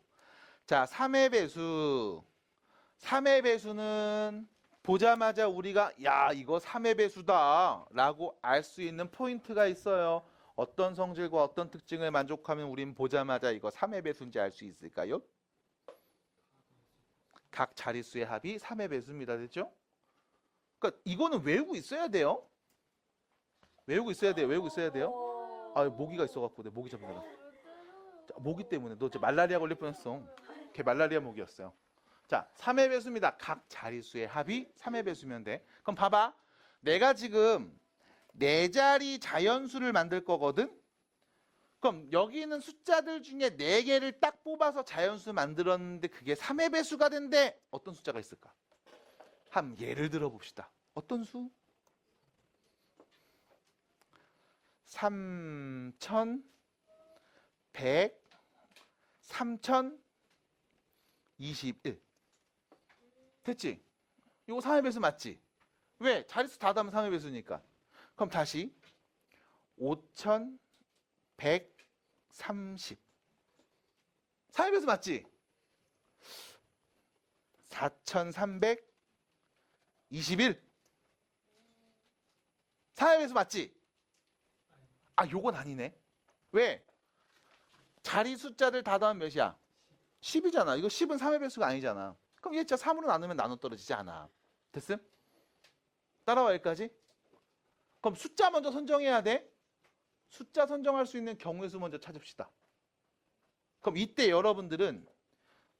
[SPEAKER 1] 자, 3의 배수. 3의 배수는 보자마자 우리가 야, 이거 3의 배수다 라고 알 수 있는 포인트가 있어요. 어떤 성질과 어떤 특징을 만족하면 우린 보자마자 이거 3의 배수인지 알 수 있을까요? 각 자릿수의 합이 3의 배수입니다. 됐죠? 그러니까 이거는 외우고 있어야 돼요. 외우고 있어야 돼요. 외우고 있어야 돼요. 아, 모기가 있어갖고 내 모기 잡느라. 모기 때문에 너 이제 말라리아 걸릴 뻔했어. 걔 말라리아 모기였어요. 자, 3의 배수입니다. 각 자릿수의 합이 3의 배수면 돼. 그럼 봐봐. 내가 지금 4자리 자연수를 만들 거거든. 그럼 여기 있는 숫자들 중에 4개를 딱 뽑아서 자연수 만들었는데 그게 3의 배수가 된대. 어떤 숫자가 있을까? 한 예를 들어 봅시다. 어떤 수? 3100, 3021. 됐지? 이거 3의 배수 맞지? 왜? 자릿수 다 더하면 3의 배수니까. 그럼 다시 5130. 3의 배수 맞지? 4321. 3의 배수 맞지? 아, 요건 아니네. 왜? 자리 숫자를 다 더하면 몇이야? 10이잖아. 이거 10은 3의 배수가 아니잖아. 그럼 얘 진짜 3으로 나누면 나눠 떨어지지 않아. 됐음? 따라와 여기까지? 그럼 숫자 먼저 선정해야 돼. 숫자 선정할 수 있는 경우의 수 먼저 찾읍시다. 그럼 이때 여러분들은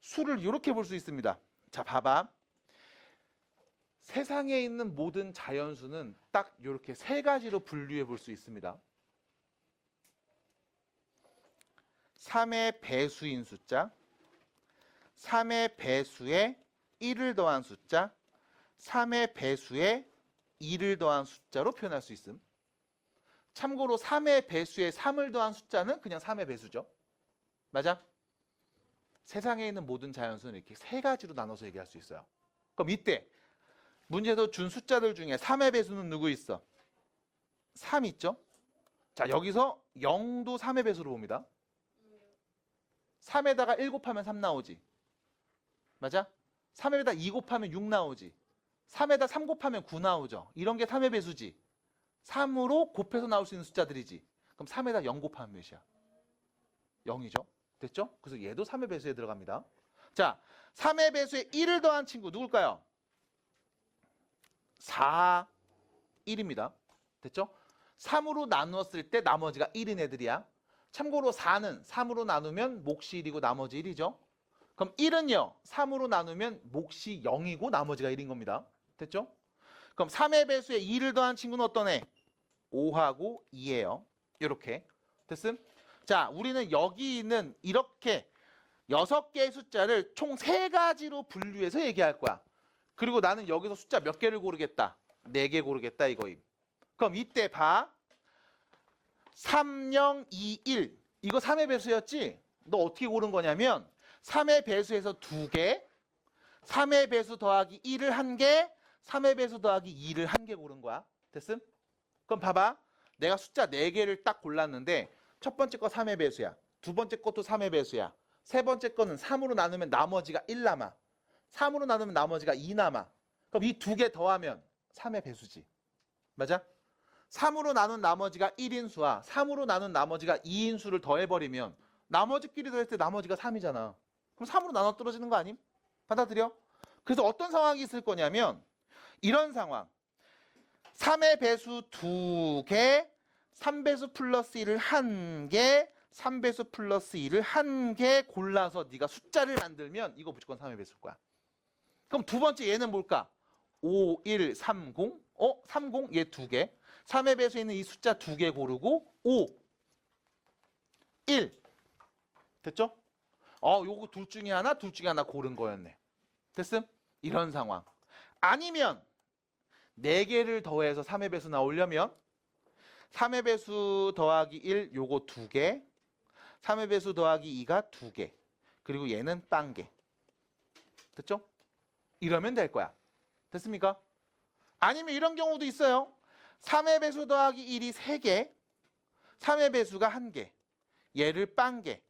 [SPEAKER 1] 수를 이렇게 볼 수 있습니다. 자, 봐봐. 세상에 있는 모든 자연수는 딱 이렇게 3가지로 분류해 볼 수 있습니다. 3의 배수인 숫자, 3의 배수에 1을 더한 숫자, 3의 배수에 2를 더한 숫자로 표현할 수 있음. 참고로 3의 배수에 3을 더한 숫자는 그냥 3의 배수죠. 맞아? 세상에 있는 모든 자연수는 이렇게 3가지로 나눠서 얘기할 수 있어요. 그럼 이때 문제에서 준 숫자들 중에 3의 배수는 누구 있어? 3 있죠? 자, 여기서 0도 3의 배수로 봅니다. 3에다가 1 곱하면 3 나오지. 맞아? 3에다 2 곱하면 6 나오지. 3에다 3 곱하면 9 나오죠. 이런 게 3의 배수지. 3으로 곱해서 나올 수 있는 숫자들이지. 그럼 3에다 0 곱하면 몇이야? 0이죠. 됐죠? 그래서 얘도 3의 배수에 들어갑니다. 자, 3의 배수에 1을 더한 친구 누굴까요? 4, 1입니다. 됐죠? 3으로 나누었을 때 나머지가 1인 애들이야. 참고로 4는 3으로 나누면 몫이 1이고 나머지 1이죠. 그럼 1은요. 3으로 나누면 몫이 0이고 나머지가 1인 겁니다. 됐죠? 그럼 3의 배수에 2를 더한 친구는 어떤 애? 5하고 2예요. 이렇게. 됐음? 자, 우리는 여기 있는 이렇게 6개의 숫자를 총 3가지로 분류해서 얘기할 거야. 그리고 나는 여기서 숫자 몇 개를 고르겠다? 4개 고르겠다 이거임. 그럼 이때 봐. 3, 0, 2, 1. 이거 3의 배수였지? 너 어떻게 고른 거냐면 3의 배수에서 2개, 3의 배수 더하기 1을 1개, 3의 배수 더하기 2를 1개 고른 거야. 됐음? 그럼 봐봐. 내가 숫자 4개를 딱 골랐는데 첫 번째 거 3의 배수야. 두 번째 것도 3의 배수야. 세 번째 거는 3으로 나누면 나머지가 1 남아. 3으로 나누면 나머지가 2 남아. 그럼 이 2개 더하면 3의 배수지. 맞아? 3으로 나눈 나머지가 1인수와 3으로 나눈 나머지가 2인수를 더해버리면 나머지끼리 더했을 때 나머지가 3이잖아. 그럼 3으로 나눠 떨어지는 거 아님? 받아들여? 그래서 어떤 상황이 있을 거냐면 이런 상황. 3의 배수 2개, 3배수 플러스 1을 1개, 3배수 플러스 1을 1개 골라서 네가 숫자를 만들면 이거 무조건 3의 배수일 거야. 그럼 두 번째 얘는 뭘까? 5, 1, 30. 30? 얘 2개. 3의 배수에 있는 이 숫자 2개 고르고 5, 1. 됐죠? 요거 둘 중에 하나 고른 거였네. 됐음? 이런 상황. 아니면 4개를 더해서 3의 배수 나오려면 3의 배수 더하기 1 요거 2개, 3의 배수 더하기 2가 2개, 그리고 얘는 빵개. 됐죠? 이러면 될 거야. 됐습니까? 아니면 이런 경우도 있어요. 3의 배수 더하기 1이 3개, 3의 배수가 1개, 얘를 빵개.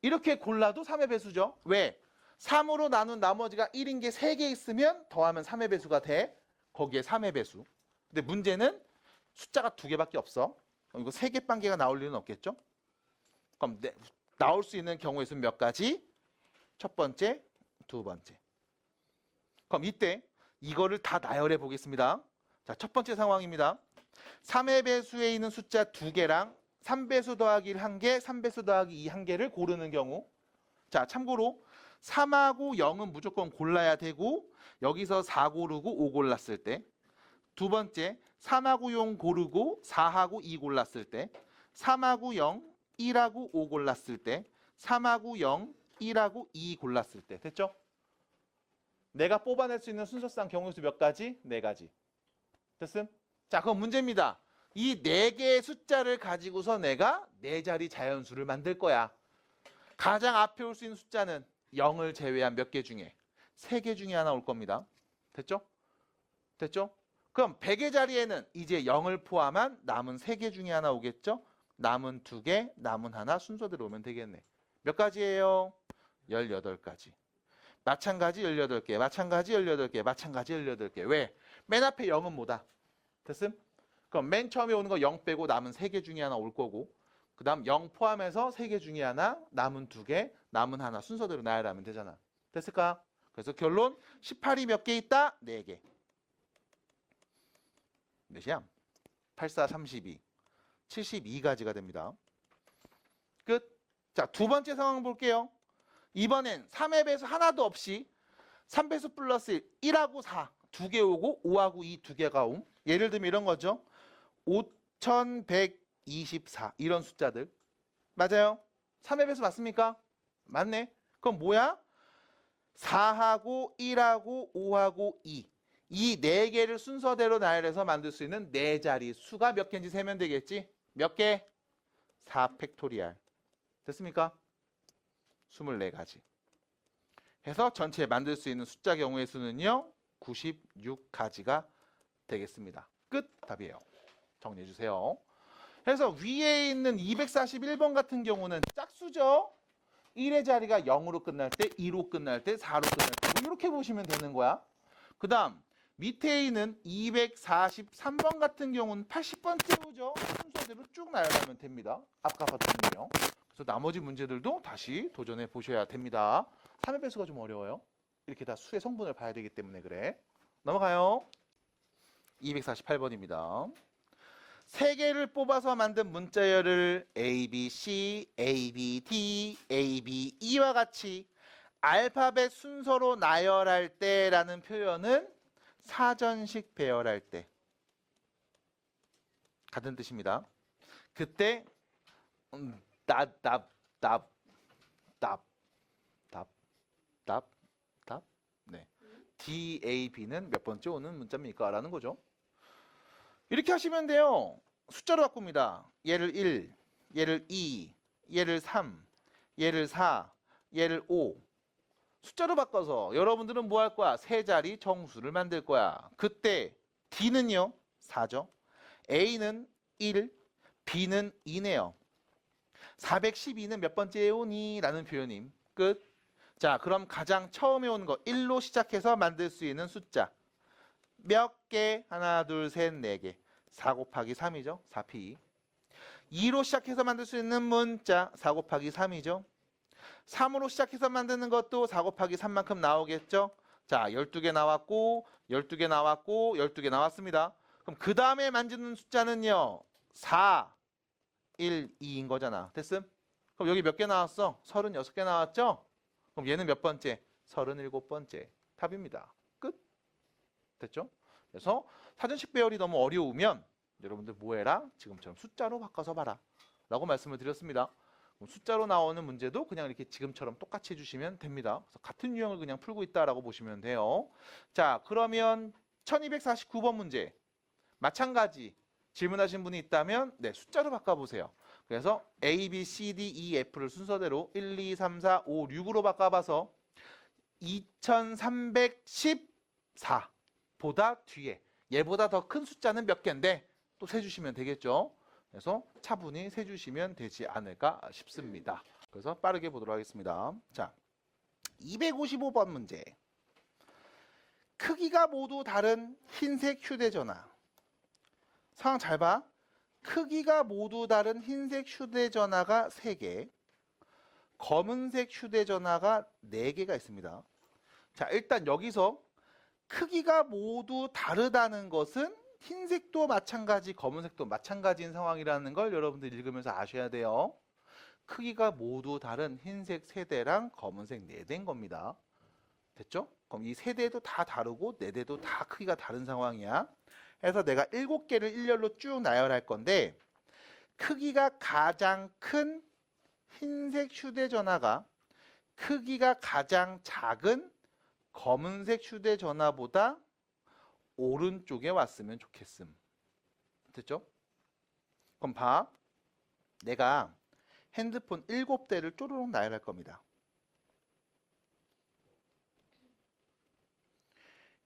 [SPEAKER 1] 이렇게 골라도 3의 배수죠. 왜? 3으로 나눈 나머지가 1인 게 3개 있으면 더하면 3의 배수가 돼. 거기에 3의 배수. 근데 문제는 숫자가 2개밖에 없어. 그럼 이거 3개 빵개가 나올 일은 없겠죠? 그럼 나올 수 있는 경우의 수는 몇 가지? 첫 번째, 두 번째. 그럼 이때 이거를 다 나열해 보겠습니다. 자, 첫 번째 상황입니다. 3의 배수에 있는 숫자 2개랑 3배수 더하기 1 1개, 3배수 더하기 2 1개를 고르는 경우. 자, 참고로 3하고 0은 무조건 골라야 되고 여기서 4 고르고 5 골랐을 때, 두 번째 3하고 0 고르고 4하고 2 골랐을 때, 3하고 0, 1하고 5 골랐을 때, 3하고 0, 1하고 2 골랐을 때. 됐죠? 내가 뽑아낼 수 있는 순서상 경우의 수 몇 가지? 4가지. 됐음? 자, 그럼 문제입니다. 이 4개의 숫자를 가지고서 내가 4자리 자연수를 만들 거야. 가장 앞에 올 수 있는 숫자는 0을 제외한 몇 개 중에 3개 중에 하나 올 겁니다. 됐죠? 됐죠? 그럼 100의 자리에는 이제 0을 포함한 남은 3개 중에 하나 오겠죠? 남은 2개, 남은 하나 순서대로 오면 되겠네. 몇 가지예요? 18가지. 마찬가지 18개, 마찬가지 18개, 마찬가지 18개. 왜? 맨 앞에 0은 뭐다? 됐음? 그럼 맨 처음에 오는 거 0 빼고 남은 3개 중에 하나 올 거고, 그 다음 0 포함해서 3개 중에 하나, 남은 2개, 남은 하나 순서대로 나열하면 되잖아. 됐을까? 그래서 결론 18이 몇 개 있다? 4개. 몇이야? 8, 4, 32. 72가지가 됩니다. 끝. 자, 두 번째 상황 볼게요. 이번엔 3의 배수 하나도 없이 3배수 플러스 1하고 4 2개 오고 5하고 2 2개가 옴. 예를 들면 이런 거죠. 5124 이런 숫자들. 맞아요? 3의 배수 맞습니까? 맞네. 그럼 뭐야? 4하고 1하고 5하고 2. 이 4개를 순서대로 나열해서 만들 수 있는 4자리 수가 몇 개인지 세면 되겠지? 몇 개? 4 팩토리알. 됐습니까? 24가지. 해서 전체 만들 수 있는 숫자 경우의 수는요. 96가지가 되겠습니다. 끝. 답이에요. 정리해 주세요. 그래서 위에 있는 241번 같은 경우는 짝수죠. 1의 자리가 0으로 끝날 때, 2로 끝날 때, 4로 끝날 때 이렇게 보시면 되는 거야. 그 다음 밑에 있는 243번 같은 경우는 80번째로죠. 순서대로 쭉 나열하면 됩니다. 아까 봤거든요. 그래서 나머지 문제들도 다시 도전해 보셔야 됩니다. 3의 배수가 좀 어려워요. 이렇게 다 수의 성분을 봐야 되기 때문에 그래. 넘어가요. 248번입니다. 3개를 뽑아서 만든 문자열을 A, B, C, A, B, D, A, B, E와 같이 알파벳 순서로 나열할 때라는 표현은 사전식 배열할 때 같은 뜻입니다. 그때 네. D, A, B는 몇 번째 오는 문자입니까? 라는 거죠. 이렇게 하시면 돼요. 숫자로 바꿉니다. 얘를 1, 얘를 2, 얘를 3, 얘를 4, 얘를 5. 숫자로 바꿔서 여러분들은 뭐 할 거야? 세 자리 정수를 만들 거야. 그때 D는요. 4죠. A는 1, B는 2네요. 412는 몇 번째에 오니? 라는 표현임. 끝. 자, 그럼 가장 처음에 오는 거 1로 시작해서 만들 수 있는 숫자 몇 개? 하나, 둘, 셋, 4개. 4 곱하기 3이죠. 4p. 2로 시작해서 만들 수 있는 문자 4 곱하기 3이죠. 3으로 시작해서 만드는 것도 4 곱하기 3만큼 나오겠죠. 자, 12개 나왔고 12개 나왔고 12개 나왔습니다. 그럼 그 다음에 만드는 숫자는요. 4, 1, 2인 거잖아. 됐음? 그럼 여기 몇 개 나왔어? 36개 나왔죠? 그럼 얘는 몇 번째? 37번째. 답입니다. 끝. 됐죠? 그래서 사전식 배열이 너무 어려우면 여러분들 뭐 해라? 지금처럼 숫자로 바꿔서 봐라. 라고 말씀을 드렸습니다. 그럼 숫자로 나오는 문제도 그냥 이렇게 지금처럼 똑같이 해주시면 됩니다. 그래서 같은 유형을 그냥 풀고 있다라고 보시면 돼요. 자, 그러면 1249번 문제. 마찬가지 질문하신 분이 있다면 네, 숫자로 바꿔보세요. 그래서 A, B, C, D, E, F를 순서대로 1, 2, 3, 4, 5, 6으로 바꿔봐서 2314보다 뒤에 얘보다 더 큰 숫자는 몇 개인데 또 세주시면 되겠죠. 그래서 차분히 세주시면 되지 않을까 싶습니다. 그래서 빠르게 보도록 하겠습니다. 자, 255번 문제. 크기가 모두 다른 흰색 휴대전화. 상황 잘 봐. 크기가 모두 다른 흰색 휴대전화가 3개, 검은색 휴대전화가 4개가 있습니다. 자, 일단 여기서 크기가 모두 다르다는 것은 흰색도 마찬가지, 검은색도 마찬가지인 상황이라는 걸 여러분들 읽으면서 아셔야 돼요. 크기가 모두 다른 흰색 3대랑 검은색 4대인 겁니다. 됐죠? 그럼 이 3대도 다 다르고 4대도 다 크기가 다른 상황이야. 그래서 내가 7개를 일렬로 쭉 나열할 건데 크기가 가장 큰 흰색 휴대전화가 크기가 가장 작은 검은색 휴대전화보다 오른쪽에 왔으면 좋겠음. 됐죠? 그럼 봐. 내가 핸드폰 7대를 쪼르륵 나열할 겁니다.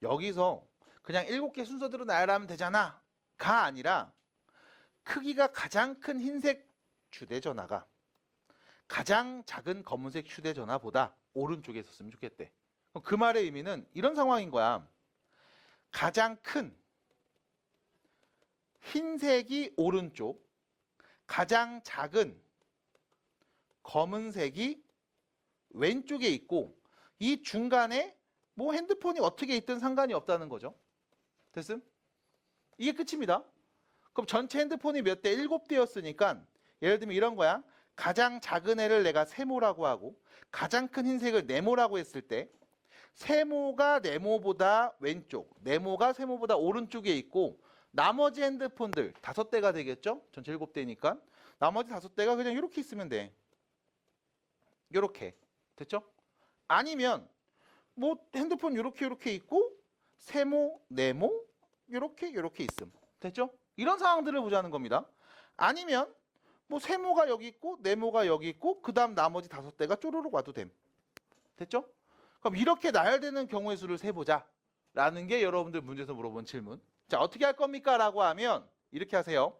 [SPEAKER 1] 여기서 그냥 7개 순서대로 나열하면 되잖아 가 아니라 크기가 가장 큰 흰색 휴대전화가 가장 작은 검은색 휴대전화보다 오른쪽에 있었으면 좋겠대. 그럼 그 말의 의미는 이런 상황인 거야. 가장 큰 흰색이 오른쪽, 가장 작은 검은색이 왼쪽에 있고 이 중간에 뭐 핸드폰이 어떻게 있든 상관이 없다는 거죠. 됐음? 이게 끝입니다. 그럼 전체 핸드폰이 몇 대? 7대였으니까 예를 들면 이런 거야. 가장 작은 애를 내가 세모라고 하고 가장 큰 흰색을 네모라고 했을 때 세모가 네모보다 왼쪽, 네모가 세모보다 오른쪽에 있고 나머지 핸드폰들 5대가 되겠죠? 전체 7대니까 나머지 5대가 그냥 이렇게 있으면 돼. 이렇게. 됐죠? 아니면 뭐 핸드폰 이렇게 있고 세모, 네모 이렇게 있음. 됐죠? 이런 상황들을 보자는 겁니다. 아니면 뭐 세모가 여기 있고 네모가 여기 있고 그 다음 나머지 5대가 쪼르륵 와도 됨. 됐죠? 그럼 이렇게 나열되는 경우의 수를 세보자 라는 게 여러분들 문제에서 물어본 질문. 자, 어떻게 할 겁니까? 라고 하면 이렇게 하세요.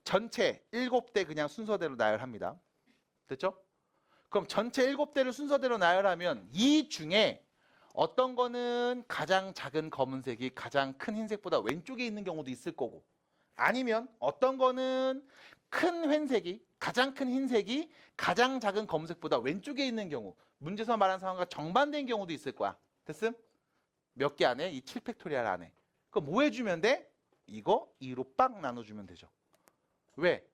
[SPEAKER 1] 전체 7대 그냥 순서대로 나열합니다. 됐죠? 그럼 전체 7대를 순서대로 나열하면 이 중에 어떤 거는 가장 작은 검은색이 가장 큰 흰색보다 왼쪽에 있는 경우도 있을 거고 아니면 어떤 거는 큰 흰색이 가장 큰 흰색이 가장 작은 검은색보다 왼쪽에 있는 경우 문제에서 말한 상황과 정반대인 경우도 있을 거야. 됐음? 몇 개 안에? 이 7팩토리얼 안에. 그럼 뭐 해주면 돼? 이거 2로 빡 나눠주면 되죠. 왜?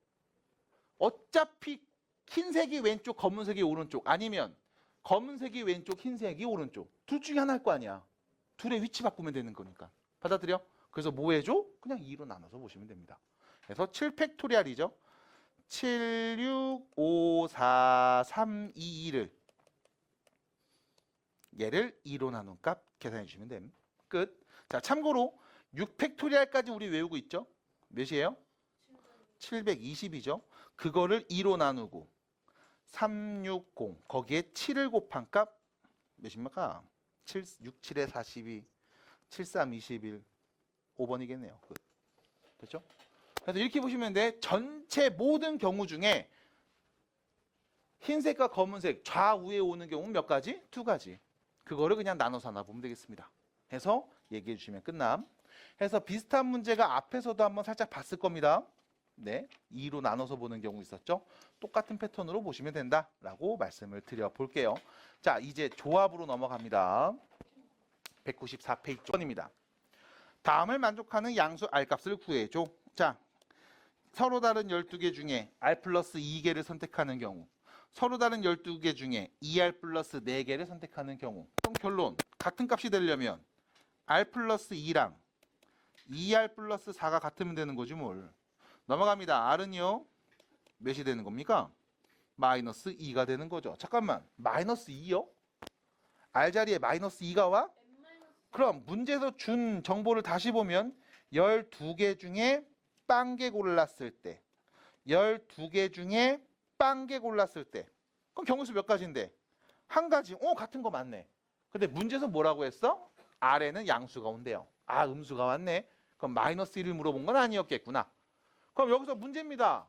[SPEAKER 1] 어차피 흰색이 왼쪽, 검은색이 오른쪽 아니면 검은색이 왼쪽, 흰색이 오른쪽 둘 중에 하나일 거 아니야. 둘의 위치 바꾸면 되는 거니까. 받아들여? 그래서 뭐 해줘? 그냥 2로 나눠서 보시면 됩니다. 그래서 7팩토리얼이죠. 7, 6, 5, 4, 3, 2, 2를 얘를 2로 나눈 값 계산해 주시면 됩니다. 끝. 자, 참고로 6팩토리얼까지 우리 외우고 있죠? 몇이에요? 720이죠. 그거를 2로 나누고 360 거기에 7을 곱한 값 몇입니까? 7, 6, 7에 42 73, 21 5번이겠네요. 끝. 됐죠? 그래서 이렇게 보시면 돼. 전체 모든 경우 중에 흰색과 검은색 좌우에 오는 경우는 몇 가지? 2가지. 그거를 그냥 나눠서 하나 보면 되겠습니다. 해서 얘기해 주시면 끝남. 해서 비슷한 문제가 앞에서도 한번 살짝 봤을 겁니다. 네, 2로 나눠서 보는 경우 있었죠. 똑같은 패턴으로 보시면 된다라고 말씀을 드려볼게요. 자, 이제 조합으로 넘어갑니다. 194페이지 쪽입니다. 다음을 만족하는 양수 R값을 구해줘. 자, 서로 다른 12개 중에 R 플러스 2개를 선택하는 경우, 서로 다른 12개 중에 2R 플러스 4개를 선택하는 경우, 그럼 결론, 같은 값이 되려면 R 플러스 2랑 2R 플러스 4가 같으면 되는 거지 뭘. 넘어갑니다. R은요, 몇이 되는 겁니까? 마이너스 2가 되는 거죠. 잠깐만, 마이너스 2요? R 자리에 마이너스 2가 와? 그럼 문제에서 준 정보를 다시 보면 12개 중에 빵개 골랐을 때, 12개 중에 빵개 골랐을 때, 그럼 경우수 몇 가지인데? 한 가지. 같은 거 맞네. 근데 문제에서 뭐라고 했어? R에는 양수가 온대요. 아, 음수가 왔네. 그럼 마이너스 1을 물어본 건 아니었겠구나. 그럼 여기서 문제입니다.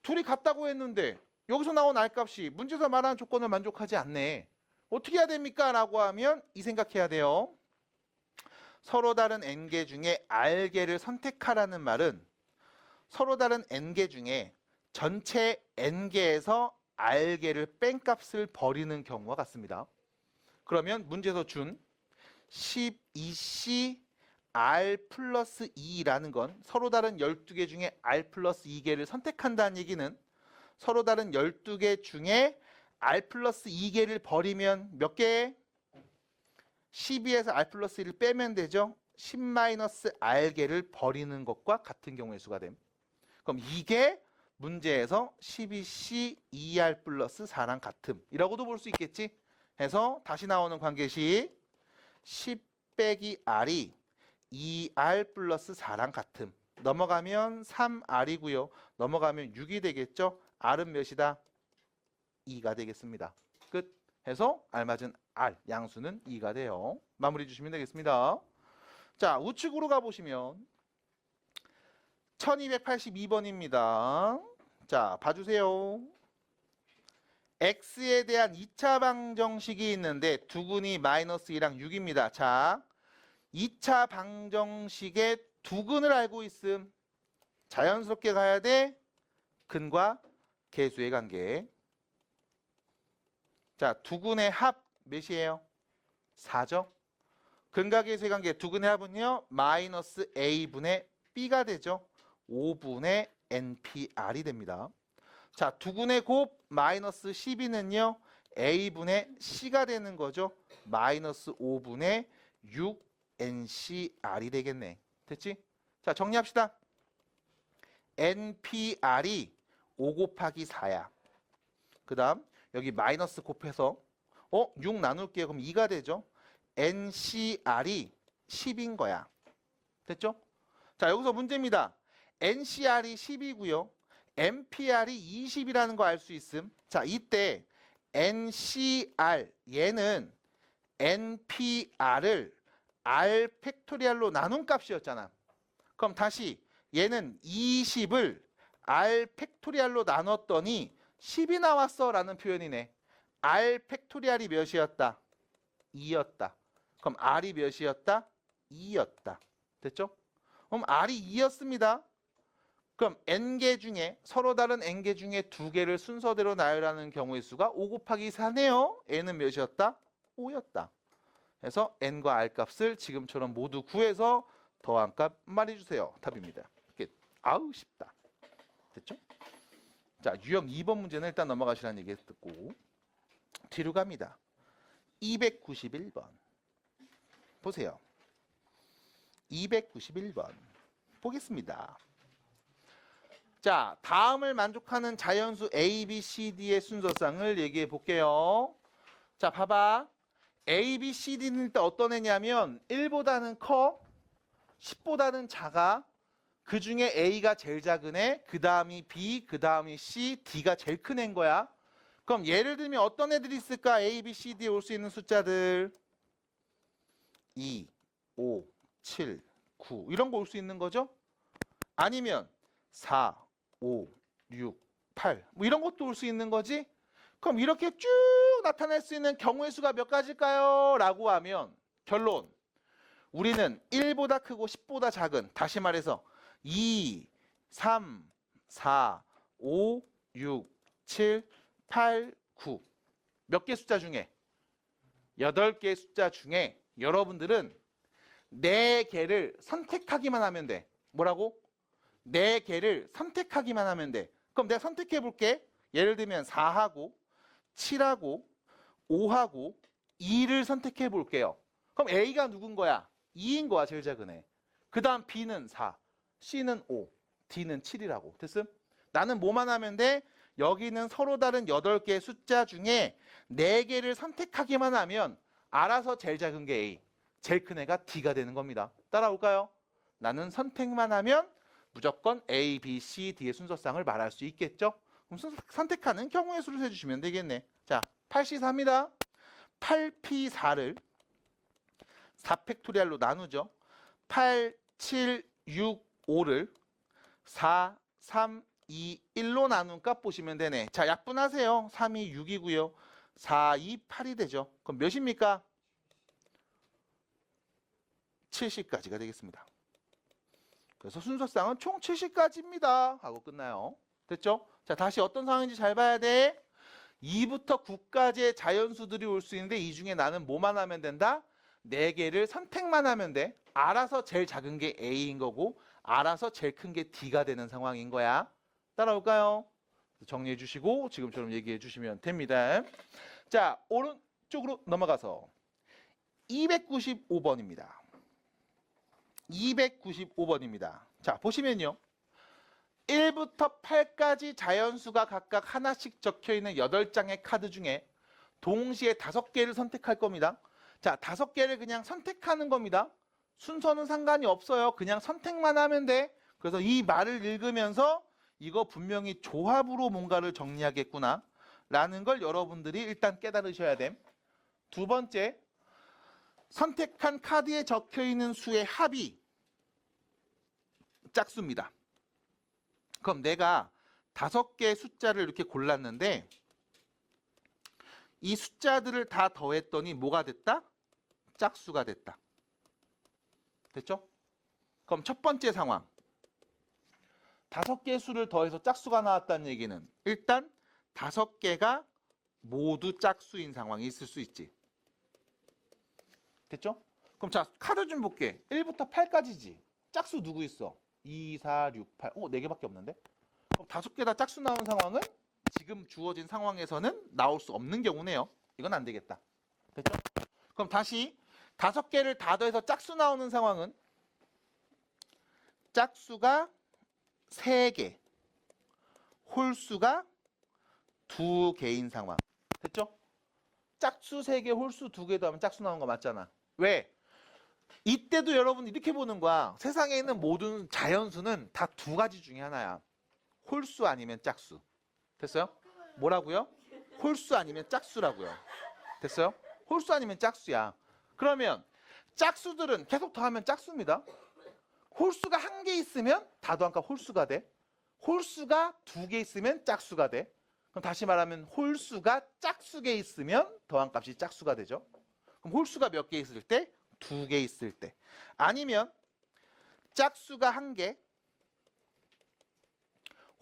[SPEAKER 1] 둘이 같다고 했는데 여기서 나온 R값이 문제에서 말하는 조건을 만족하지 않네. 어떻게 해야 됩니까? 라고 하면 이 생각해야 돼요. 서로 다른 n개 중에 R개를 선택하라는 말은 서로 다른 n개 중에 전체 n개에서 R개를 뺀 값을 버리는 경우와 같습니다. 그러면 문제에서 준 12C R 플러스 2라는 건 서로 다른 12개 중에 R 플러스 2개를 선택한다는 얘기는 서로 다른 12개 중에 R 플러스 2개를 버리면 몇 개? 12에서 R 플러스 1을 빼면 되죠. 10 마이너스 R개를 버리는 것과 같은 경우의 수가 됨. 그럼 이게 문제에서 12C 2R 플러스 4랑 같음이라고도 볼 수 있겠지. 해서 다시 나오는 관계식 10 빼기 R이 2R 플러스 4랑 같음. 넘어가면 3R이고요. 넘어가면 6이 되겠죠. R은 몇이다? 2가 되겠습니다. 끝. 해서 알맞은 R, 양수는 2가 돼요. 마무리 주시면 되겠습니다. 자, 우측으로 가보시면 1282번입니다. 자, 봐주세요. X에 대한 2차 방정식이 있는데 두근이 마이너스 2랑 6입니다. 자, 2차 방정식의 두근을 알고 있음. 자연스럽게 가야 돼. 근과 계수의 관계. 자, 두근의 합 몇이에요? 4죠. 근과 계수의 관계 두근의 합은요. 마이너스 A분의 B가 되죠. 5분의 NPR이 됩니다. 자, 두근의 곱 마이너스 12는요. A분의 C가 되는 거죠. 마이너스 5분의 6NCR이 되겠네. 됐지? 자, 정리합시다. NPR이 5 곱하기 4야. 그 다음 여기 마이너스 곱해서 6 나눌게요. 그럼 2가 되죠. NCR이 10인 거야. 됐죠? 자, 여기서 문제입니다. NCR이 10이고요. NPR이 20이라는 거 알 수 있음. 자, 이때 NCR 얘는 NPR을 R 팩토리얼로 나눈 값이었잖아. 그럼 다시 얘는 20을 R 팩토리얼로 나눴더니 10이 나왔어 라는 표현이네. R 팩토리얼이 몇이었다? 2였다. 그럼 R이 몇이었다? 2였다. 됐죠? 그럼 R이 2였습니다. 그럼 n개 중에 서로 다른 n개 중에 2개를 순서대로 나열하는 경우의 수가 5 곱하기 4네요. n은 몇이었다? 5였다. 그래서 n과 r 값을 지금처럼 모두 구해서 더한 값 말해주세요. 답입니다. 이게 아우 쉽다. 됐죠? 자, 유형 2번 문제는 일단 넘어가시라는 얘기 듣고 뒤로 갑니다. 291번 보세요. 291번 보겠습니다. 자, 다음을 만족하는 자연수 A, B, C, D의 순서상을 얘기해 볼게요. 자, 봐봐. A, B, C, D는 일단 어떤 애냐면 1보다는 커, 10보다는 작아. 그 중에 A가 제일 작은 애, 그 다음이 B, 그 다음이 C, D가 제일 큰 애인 거야. 그럼 예를 들면 어떤 애들이 있을까? A, B, C, D에 올 수 있는 숫자들 2, 5, 7, 9 이런 거 올 수 있는 거죠? 아니면 4, 5, 6, 8 뭐 이런 것도 올 수 있는 거지? 그럼 이렇게 쭉 나타낼 수 있는 경우의 수가 몇 가지일까요? 라고 하면 결론 우리는 1보다 크고 10보다 작은, 다시 말해서 2, 3, 4, 5, 6, 7, 8, 9. 몇 개 숫자 중에? 8개의 숫자 중에 여러분들은 4개를 선택하기만 하면 돼. 뭐라고? 4개를 선택하기만 하면 돼. 그럼 내가 선택해 볼게. 예를 들면 4하고 7하고 5하고 2를 선택해 볼게요. 그럼 A가 누군 거야? 2인 거야, 제일 작은 애. 그 다음 B는 4, C는 5, D는 7이라고. 됐음? 나는 뭐만 하면 돼? 여기는 서로 다른 8개의 숫자 중에 4개를 선택하기만 하면 알아서 제일 작은 게 A, 제일 큰 애가 D가 되는 겁니다. 따라올까요? 나는 선택만 하면 무조건 A, B, C, D의 순서상을 말할 수 있겠죠? 그럼 선택하는 경우의 수를 세주시면 되겠네. 자, 8C4입니다. 8P4를 4팩토리얼로 나누죠. 8, 7, 6, 5를 4, 3, 2, 1로 나눈 값 보시면 되네. 자, 약분하세요. 3이 6이고요. 4, 2, 8이 되죠. 그럼 몇입니까? 70까지가 되겠습니다. 그래서 순서상은 총 70까지입니다. 하고 끝나요. 됐죠? 자, 다시 어떤 상황인지 잘 봐야 돼. 2부터 9까지의 자연수들이 올 수 있는데 이 중에 나는 뭐만 하면 된다? 4개를 선택만 하면 돼. 알아서 제일 작은 게 A인 거고 알아서 제일 큰 게 D가 되는 상황인 거야. 따라올까요? 정리해 주시고 지금처럼 얘기해 주시면 됩니다. 자, 오른쪽으로 넘어가서 295번입니다. 295번입니다. 자, 보시면요. 1부터 8까지 자연수가 각각 하나씩 적혀있는 8장의 카드 중에 동시에 5개를 선택할 겁니다. 자, 5개를 그냥 선택하는 겁니다. 순서는 상관이 없어요. 그냥 선택만 하면 돼. 그래서 이 말을 읽으면서 이거 분명히 조합으로 뭔가를 정리하겠구나 라는 걸 여러분들이 일단 깨달으셔야 됨. 두 번째, 선택한 카드에 적혀있는 수의 합이 짝수입니다. 그럼 내가 5개의 숫자를 이렇게 골랐는데 이 숫자들을 다 더했더니 뭐가 됐다? 짝수가 됐다. 됐죠? 그럼 첫 번째 상황. 5개의 수를 더해서 짝수가 나왔다는 얘기는 일단 5개가 모두 짝수인 상황이 있을 수 있지. 됐죠? 그럼 자, 카드 좀 볼게. 1부터 8까지지. 짝수 누구 있어? 2, 4, 6, 8. 4개밖에 없는데? 그럼 5개 다 짝수 나온 상황은 지금 주어진 상황에서는 나올 수 없는 경우네요. 이건 안 되겠다. 됐죠? 그럼 다시 5개를 다 더해서 짝수 나오는 상황은 짝수가 3개, 홀수가 2개인 상황. 됐죠? 짝수 3개, 홀수 2개 더하면 짝수 나오는 거 맞잖아. 왜? 이때도 여러분 이렇게 보는 거야. 세상에 있는 모든 자연수는 다 2가지 중에 하나야. 홀수 아니면 짝수. 됐어요? 뭐라고요? 홀수 아니면 짝수라고요. 됐어요? 홀수 아니면 짝수야. 그러면 짝수들은 계속 더하면 짝수입니다. 홀수가 1개 있으면 다 더한 값 홀수가 돼. 홀수가 2개 있으면 짝수가 돼. 그럼 다시 말하면 홀수가 짝수개 있으면 더한 값이 짝수가 되죠. 그럼 홀수가 몇 개 있을 때? 2개 있을 때. 아니면 짝수가 1개,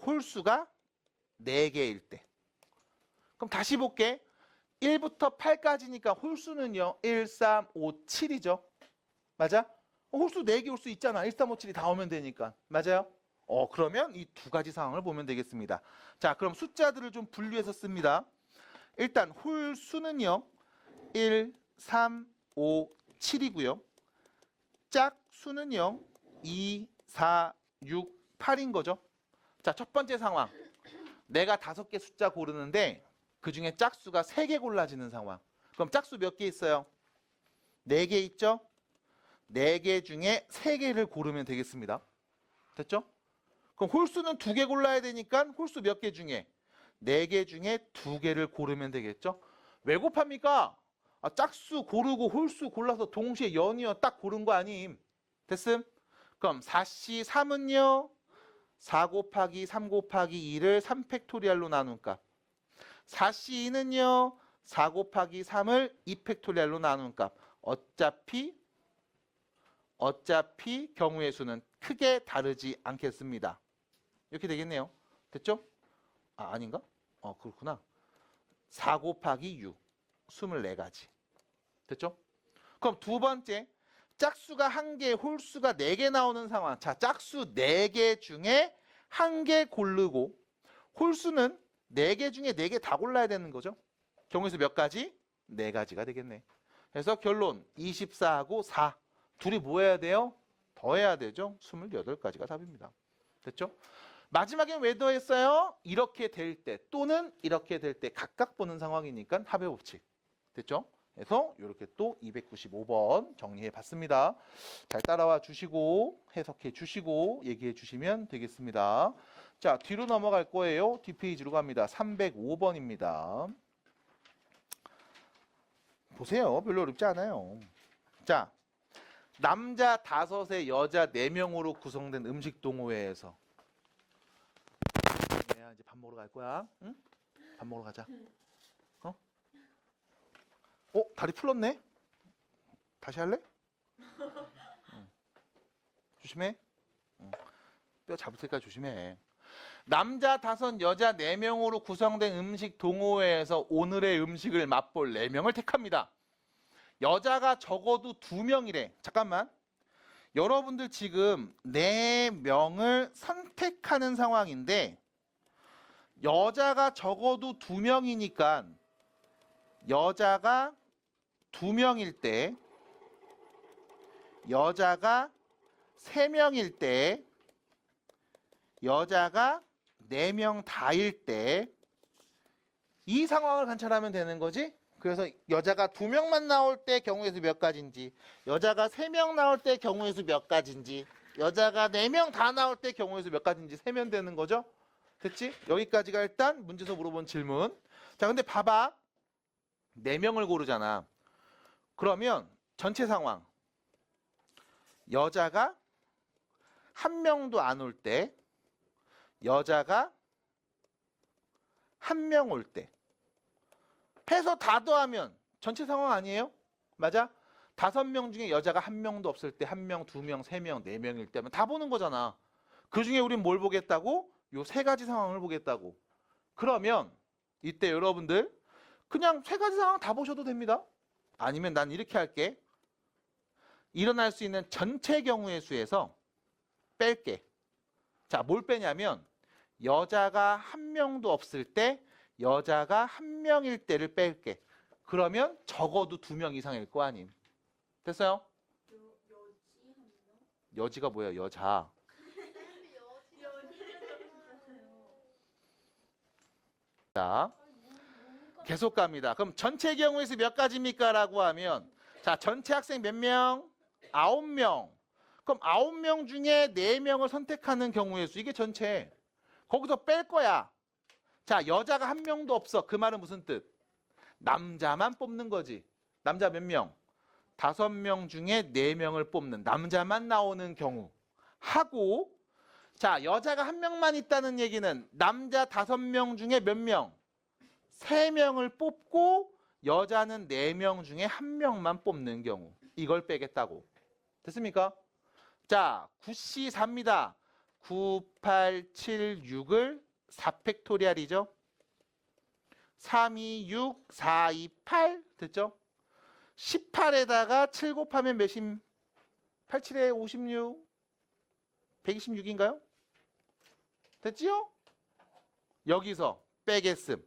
[SPEAKER 1] 홀수가 4개일 때. 그럼 다시 볼게. 1부터 8까지니까 홀수는요. 1, 3, 5, 7이죠. 맞아? 홀수 4개 올 수 있잖아. 1, 3, 5, 7이 다 오면 되니까. 맞아요? 그러면 이 2가지 상황을 보면 되겠습니다. 자, 그럼 숫자들을 좀 분류해서 씁니다. 일단 홀수는요. 1, 3, 5, 7이고요. 짝수는요. 2, 4, 6, 8인 거죠. 자, 첫 번째 상황. 내가 5개 숫자 고르는데 그 중에 짝수가 3개 골라지는 상황. 그럼 짝수 몇 개 있어요? 4개 있죠? 4개 중에 3개를 고르면 되겠습니다. 됐죠? 그럼 홀수는 2개 골라야 되니까 홀수 몇 개 중에? 4개 중에 2개를 고르면 되겠죠? 왜 곱합니까? 짝수 고르고 홀수 골라서 동시에 연이어 딱 고른 거 아님? 됐음? 그럼 4C 3은요? 4 곱하기 3 곱하기 2를 3팩토리얼로 나눈 값. 4C 2는요? 4 곱하기 3을 2팩토리얼로 나눈 값. 어차피 어차피 경우의 수는 크게 다르지 않겠습니다. 이렇게 되겠네요. 됐죠? 아, 아닌가? 그렇구나. 4 곱하기 6, 24가지. 됐죠? 그럼 두 번째, 짝수가 1개, 홀수가 4개 나오는 상황. 자, 짝수 4개 중에 1개 고르고 홀수는 4개 중에 4개 다 골라야 되는 거죠. 경우의 수 몇 가지? 4가지가 되겠네. 그래서 결론 24하고 4. 둘이 뭐 해야 돼요? 더해야 되죠. 28가지가 답입니다. 됐죠? 마지막엔 왜 더했어요? 이렇게 될 때 또는 이렇게 될 때 각각 보는 상황이니까 합의 법칙. 됐죠? 그래서 이렇게 또 295번 정리해 봤습니다. 잘 따라와 주시고 해석해 주시고 얘기해 주시면 되겠습니다. 자, 뒤로 넘어갈 거예요. 뒷페이지로 갑니다. 305번입니다. 보세요. 별로 어렵지 않아요. 자, 남자 5에 여자 4명으로 구성된 음식 동호회에서 야, 이제 밥 먹으러 갈 거야. 응? 밥 먹으러 가자. 다리 풀었네? 다시 할래? 응. 조심해. 응. 뼈 잡을 테니까 조심해. 남자 5, 여자 4명으로 구성된 음식 동호회에서 오늘의 음식을 맛볼 4명을 택합니다. 여자가 적어도 2명이래. 잠깐만. 여러분들 지금 4명을 선택하는 상황인데 여자가 적어도 2명이니까 여자가 2명일 때 여자가 3명일 때 여자가 4명 다일 때 이 상황을 관찰하면 되는 거지. 그래서 여자가 2명만 나올 때 경우의 수 몇 가지인지, 여자가 3명 나올 때 경우의 수 몇 가지인지, 여자가 4명 다 나올 때 경우의 수 몇 가지인지 세면 되는 거죠. 됐지? 여기까지가 일단 문제에서 물어본 질문. 자, 근데 봐봐. 4명을 고르잖아. 그러면 전체 상황. 여자가 1명도 안 올 때, 여자가 1명 올 때. 해서 다 더하면 전체 상황 아니에요? 맞아? 5명 중에 여자가 1명도 없을 때 1명, 2명, 3명, 4명일 때면 다 보는 거잖아. 그 중에 우린 뭘 보겠다고? 요 3가지 상황을 보겠다고. 그러면 이때 여러분들 그냥 3가지 상황 다 보셔도 됩니다. 아니면 난 이렇게 할게. 일어날 수 있는 전체 경우의 수에서 뺄게. 자, 뭘 빼냐면 여자가 1명도 없을 때 여자가 1명일 때를 뺄게. 그러면 적어도 2명 이상일 거 아님. 됐어요? 여지가 뭐야? 여자. 자, 계속 갑니다. 그럼 전체 경우의 수 몇 가지입니까? 라고 하면 자, 전체 학생 몇 명? 9명. 그럼 9명 중에 4명을 선택하는 경우의 수. 이게 전체. 거기서 뺄 거야. 자, 여자가 1명도 없어. 그 말은 무슨 뜻? 남자만 뽑는 거지. 남자 몇 명? 5명 중에 4명을 뽑는 남자만 나오는 경우. 하고 자, 여자가 1명만 있다는 얘기는 남자 5명 중에 몇 명? 3명을 뽑고 여자는 4명 중에 1명만 뽑는 경우. 이걸 빼겠다고. 됐습니까? 자, 9C 4입니다. 9, 8, 7, 6을 4팩토리얼이죠. 3, 2, 6, 4, 2, 8 됐죠? 18에다가 7 곱하면 몇임? 8, 7에 56, 126인가요? 됐지요? 여기서 빼겠음.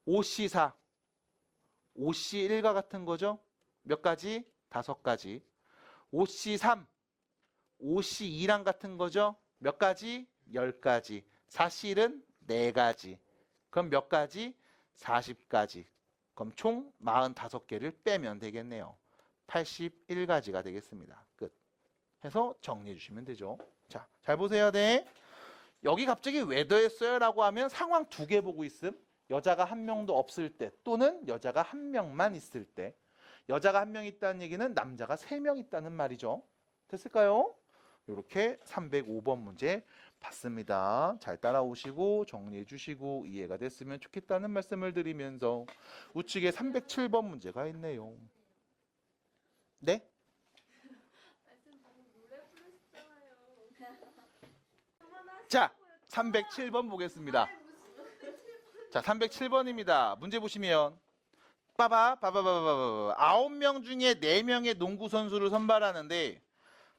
[SPEAKER 1] 5C 4, 5C 1과 같은 거죠? 몇 가지? 5가지. 5C 3, 5C 2랑 같은 거죠? 몇 가지? 10가지. 4C 1은 4가지. 그럼 몇 가지? 40가지. 그럼 총 45개를 빼면 되겠네요. 81가지가 되겠습니다. 끝. 해서 정리해 주시면 되죠. 자, 잘 보세요. 네. 여기 갑자기 왜 더했어요? 라고 하면 상황 2개 보고 있음. 여자가 1명도 없을 때 또는 여자가 1명만 있을 때. 여자가 1명 있다는 얘기는 남자가 3명 있다는 말이죠. 됐을까요? 이렇게 305번 문제 봤습니다. 잘 따라오시고 정리해 주시고 이해가 됐으면 좋겠다는 말씀을 드리면서 우측에 307번 문제가 있네요. 네? 자, 307번 보겠습니다. 자, 307번입니다. 문제 보시면 빠바 9명 중에 4명의 농구 선수를 선발하는데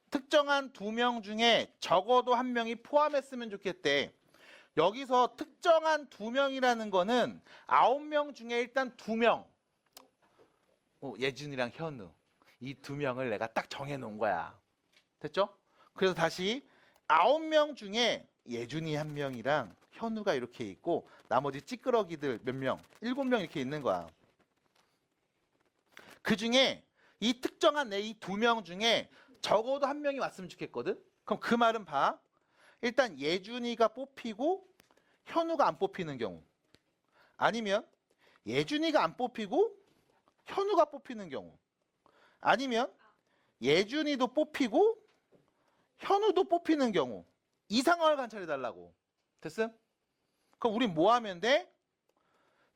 [SPEAKER 1] 특정한 2명 중에 적어도 1명이 포함했으면 좋겠대. 여기서 특정한 2명이라는 거는 9명 중에 일단 2명. 예준이랑 현우. 이 2명을 내가 딱 정해 놓은 거야. 됐죠? 그래서 다시 9명 중에 예준이 1명이랑 현우가 이렇게 있고 나머지 찌끄러기들 몇 명? 7명 이렇게 있는 거야. 그 중에 이 특정한 이 2명 중에 적어도 1명이 왔으면 좋겠거든? 그럼 그 말은 봐. 일단 예준이가 뽑히고 현우가 안 뽑히는 경우. 아니면 예준이가 안 뽑히고 현우가 뽑히는 경우. 아니면 예준이도 뽑히고 현우도 뽑히는 경우. 이 상황을 관찰해 달라고. 됐음? 그럼 우린 뭐 하면 돼?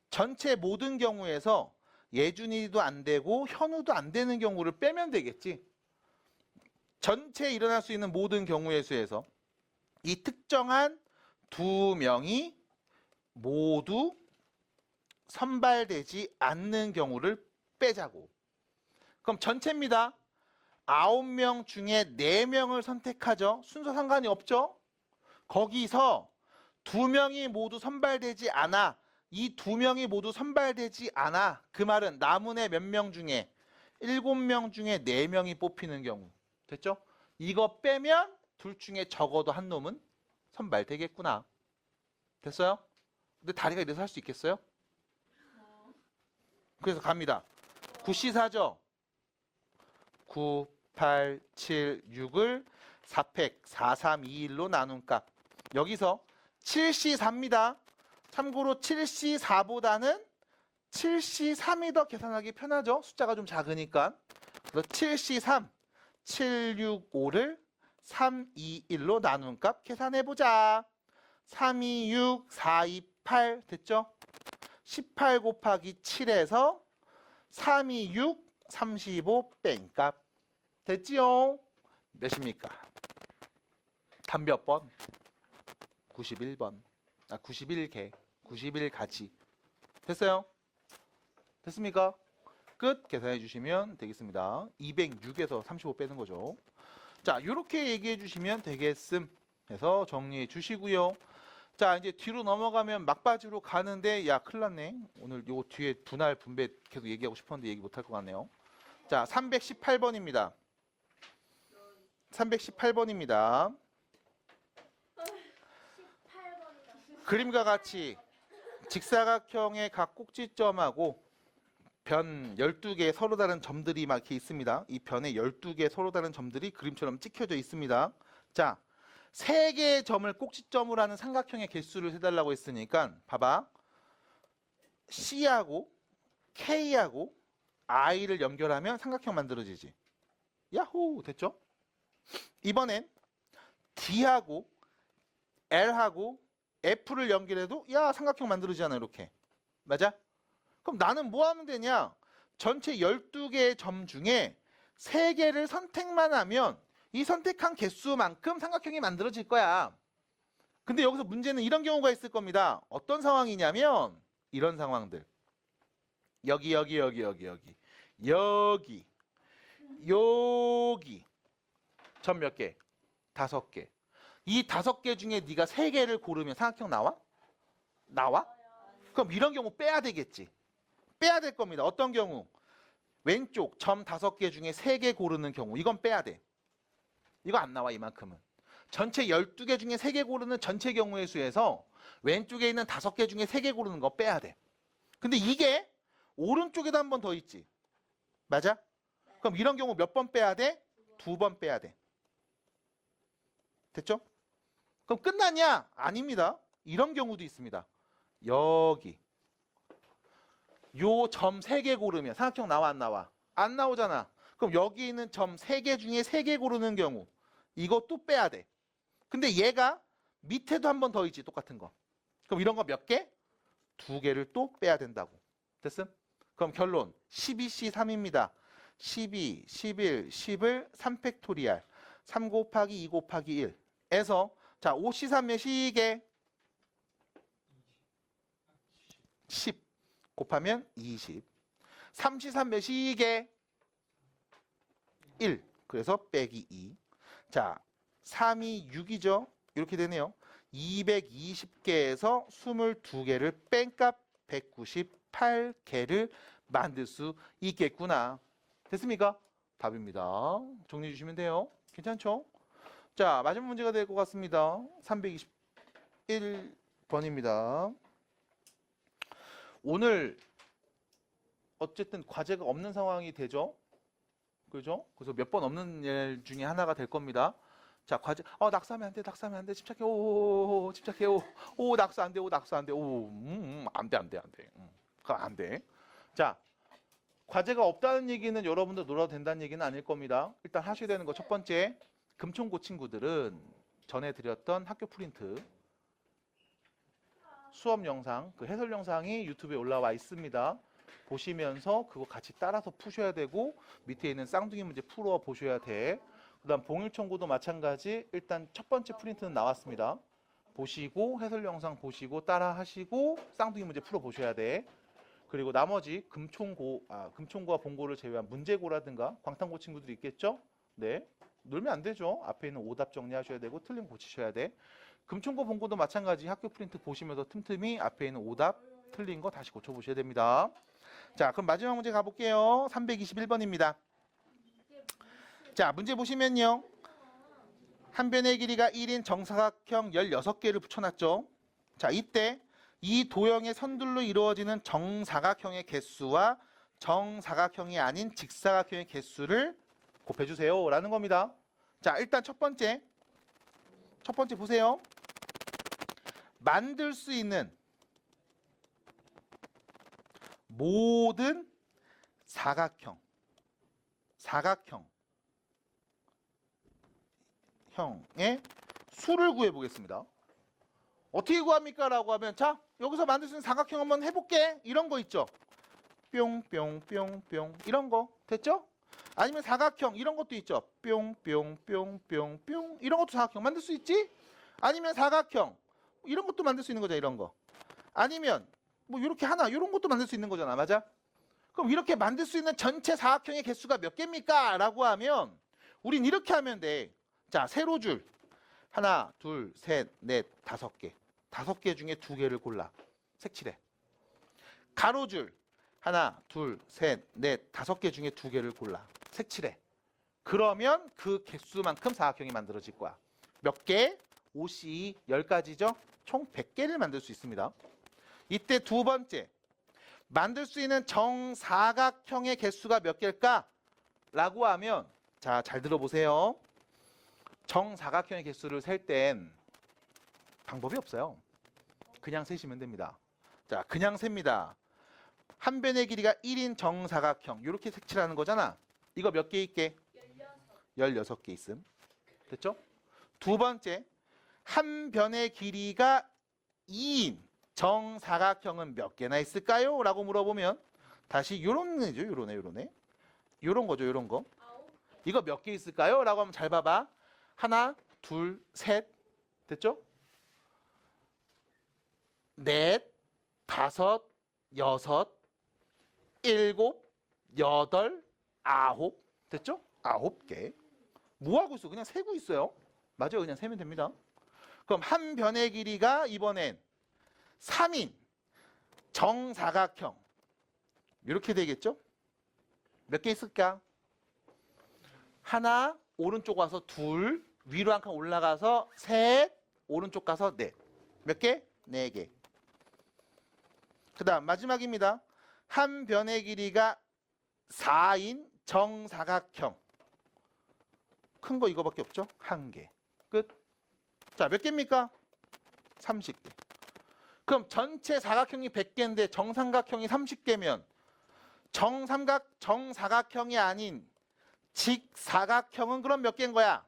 [SPEAKER 1] 전체 모든 경우에서 예준이도 안 되고 현우도 안 되는 경우를 빼면 되겠지. 전체 일어날 수 있는 모든 경우의 수에서 이 특정한 2명이 모두 선발되지 않는 경우를 빼자고. 그럼 전체입니다. 9명 중에 4명을 선택하죠. 순서 상관이 없죠. 거기서 2명이 모두 선발되지 않아. 이 2명이 모두 선발되지 않아. 그 말은 남은 애 몇 명 중에 7명 중에 4명이 뽑히는 경우. 됐죠? 이거 빼면 둘 중에 적어도 한 놈은 선발되겠구나. 됐어요? 근데 다리가 이래서 할 수 있겠어요? 그래서 갑니다. 9C4죠? 9, 8, 7, 6을 4팩 4, 3, 2, 1로 나눈 값. 여기서 7C4입니다. 참고로 7C4보다는 7C3이 더 계산하기 편하죠? 숫자가 좀 작으니까. 그래서 7C3, 765를 3, 2, 1로 나눈 값 계산해보자. 3, 2, 6, 4, 2, 8 됐죠? 18 곱하기 7에서 3, 2, 6, 35 뺀값. 됐지요? 몇입니까? 답 몇 번? 91번. 91개. 91가지. 됐어요? 됐습니까? 끝. 계산해 주시면 되겠습니다. 206에서 35 빼는 거죠. 자, 이렇게 얘기해 주시면 되겠음 해서 정리해 주시고요. 자, 이제 뒤로 넘어가면 막바지로 가는데 야, 큰일 났네. 오늘 요 뒤에 분할 분배 계속 얘기하고 싶었는데 얘기 못할 것 같네요. 자, 318번입니다. 318번입니다. 그림과 같이 직사각형의 각 꼭지점하고 변 12개의 서로 다른 점들이 막 이렇게 있습니다. 이 변에 12개의 서로 다른 점들이 그림처럼 찍혀져 있습니다. 자, 3개의 점을 꼭지점으로 하는 삼각형의 개수를 해달라고 했으니까 봐봐. C하고 K하고 I를 연결하면 삼각형 만들어지지. 야호! 됐죠? 이번엔 D하고 L하고 F를 연결해도 야 삼각형 만들어지잖아 이렇게. 맞아? 그럼 나는 뭐 하면 되냐? 전체 12개의 점 중에 3개를 선택만 하면 이 선택한 개수만큼 삼각형이 만들어질 거야. 근데 여기서 문제는 이런 경우가 있을 겁니다. 어떤 상황이냐면 이런 상황들. 여기 여기 점 몇 개? 5개. 이 5개 중에 네가 3개를 고르면 삼각형 나와? 나와? 그럼 이런 경우 빼야 되겠지. 빼야 될 겁니다. 어떤 경우? 왼쪽 점 5개 중에 3개 고르는 경우. 이건 빼야 돼. 이거 안 나와 이만큼은. 전체 12개 중에 3개 고르는 전체 경우의 수에서 왼쪽에 있는 5개 중에 3개 고르는 거 빼야 돼. 근데 이게 오른쪽에도 한 번 더 있지. 맞아? 그럼 이런 경우 몇 번 빼야 돼? 2번 빼야 돼. 됐죠? 그럼 끝났냐? 아닙니다. 이런 경우도 있습니다. 여기 요 점 3개 고르면 삼각형 나와 안 나와? 안 나오잖아. 그럼 여기 있는 점 3개 중에 3개 고르는 경우 이것도 빼야 돼. 근데 얘가 밑에도 한 번 더 있지 똑같은 거. 그럼 이런 거 몇 개? 2개를 또 빼야 된다고. 됐음? 그럼 결론 12C3입니다. 12, 11, 10을 3팩토리알 3 곱하기 2 곱하기 1에서 자, 5C3 몇이게? 10 곱하면 20. 3C3 몇이게? 1. 그래서 빼기 2. 자, 3이 6이죠. 이렇게 되네요. 220개에서 22개를 뺀값 198개를 만들 수 있겠구나. 됐습니까? 답입니다. 정리해 주시면 돼요. 괜찮죠? 자, 마지막 문제가 될 것 같습니다. 321번입니다. 오늘 어쨌든 과제가 없는 상황이 되죠? 그죠? 그래서 몇 번 없는 일 중에 하나가 될 겁니다. 자, 과제, 낙서하면 안 돼, 낙서하면 안 돼, 집착해, 오, 집착해, 오, 낙서 안 돼, 오, 낙서 안 돼, 오, 안 돼, 안 돼, 안 돼. 그럼 안 돼. 자, 과제가 없다는 얘기는 여러분들 놀아도 된다는 얘기는 아닐 겁니다. 일단 하셔야 되는 거 첫 번째, 금총고 친구들은 전에 드렸던 학교 프린트 수업 영상, 그 해설 영상이 유튜브에 올라와 있습니다. 보시면서 그거 같이 따라서 푸셔야 되고 밑에 있는 쌍둥이 문제 풀어 보셔야 돼. 그다음 봉일청구도 마찬가지. 일단 첫 번째 프린트는 나왔습니다. 보시고 해설 영상 보시고 따라 하시고 쌍둥이 문제 풀어 보셔야 돼. 그리고 나머지 금총고와 봉고를 제외한 문제고라든가 광탄고 친구들이 있겠죠? 네. 놀면 안 되죠. 앞에 있는 오답 정리하셔야 되고 틀린 거 고치셔야 돼. 금총고 봉고도 마찬가지. 학교 프린트 보시면서 틈틈이 앞에 있는 오답 틀린 거 다시 고쳐 보셔야 됩니다. 자, 그럼 마지막 문제 가볼게요. 321번입니다. 자, 문제 보시면요. 한 변의 길이가 1인 정사각형 16개를 붙여놨죠. 자, 이때 이 도형의 선들로 이루어지는 정사각형의 개수와 정사각형이 아닌 직사각형의 개수를 곱해주세요 라는 겁니다. 자, 일단 첫 번째 보세요. 만들 수 있는 모든 사각형의 수를 구해 보겠습니다. 어떻게 구합니까? 라고 하면 자, 여기서 만들 수 있는 사각형 한번 해볼게. 이런 거 있죠. 뿅뿅뿅뿅 이런 거 됐죠? 아니면 사각형 이런 것도 있죠. 뿅뿅뿅뿅뿅 이런 것도 사각형 만들 수 있지? 아니면 사각형 이런 것도 만들 수 있는 거죠. 이런 거. 아니면 뭐 이렇게 하나 이런 것도 만들 수 있는 거잖아. 맞아? 그럼 이렇게 만들 수 있는 전체 사각형의 개수가 몇 개입니까? 라고 하면 우린 이렇게 하면 돼. 자, 세로줄 하나, 둘, 셋, 넷, 5개. 5개 중에 2개를 골라. 색칠해. 가로줄 하나, 둘, 셋, 넷, 5개 중에 2개를 골라. 색칠해. 그러면 그 개수만큼 사각형이 만들어질 거야. 몇 개? 5C 10가지죠? 총 100개를 만들 수 있습니다. 이때 두 번째, 만들 수 있는 정사각형의 개수가 몇 개일까? 라고 하면 자, 잘 들어보세요. 정사각형의 개수를 셀 땐 방법이 없어요. 그냥 세시면 됩니다. 자, 그냥 셉니다. 한 변의 길이가 1인 정사각형 이렇게 색칠하는 거잖아. 이거 몇 개 있게? 16개 있음. 됐죠? 두 번째, 한 변의 길이가 2인 정사각형은 몇 개나 있을까요? 라고 물어보면 다시 요런 애죠. 요런 애. 요런 거죠. 요런 거. 이거 몇 개 있을까요? 라고 하면 잘 봐봐. 하나, 둘, 셋. 됐죠? 넷, 5, 6, 7, 8, 9. 됐죠? 9개. 뭐 하고 있어? 그냥 세고 있어요. 맞아요. 그냥 세면 됩니다. 그럼 한 변의 길이가 이번엔 3인 정사각형 이렇게 되겠죠? 몇 개 있을까? 하나, 오른쪽 와서 둘, 위로 한 칸 올라가서 셋, 오른쪽 가서 넷. 몇 개? 4개. 그 다음 마지막입니다. 한 변의 길이가 4인 정사각형. 큰 거 이거밖에 없죠? 1개. 끝. 자, 몇 개입니까? 30개. 그럼 전체 사각형이 100개인데 정삼각형이 30개면 정사각형이 아닌 직사각형은 그럼 몇 개인 거야?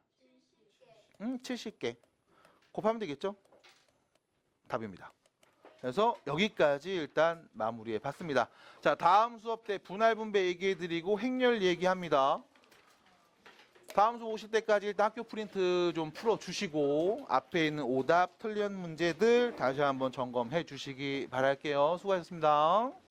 [SPEAKER 1] 70개. 곱하면 되겠죠? 답입니다. 그래서 여기까지 일단 마무리해 봤습니다. 자, 다음 수업 때 분할 분배 얘기해 드리고 행렬 얘기합니다. 다음 수 오실 때까지 일단 학교 프린트 좀 풀어주시고 앞에 있는 오답 틀린 문제들 다시 한번 점검해 주시기 바랄게요. 수고하셨습니다.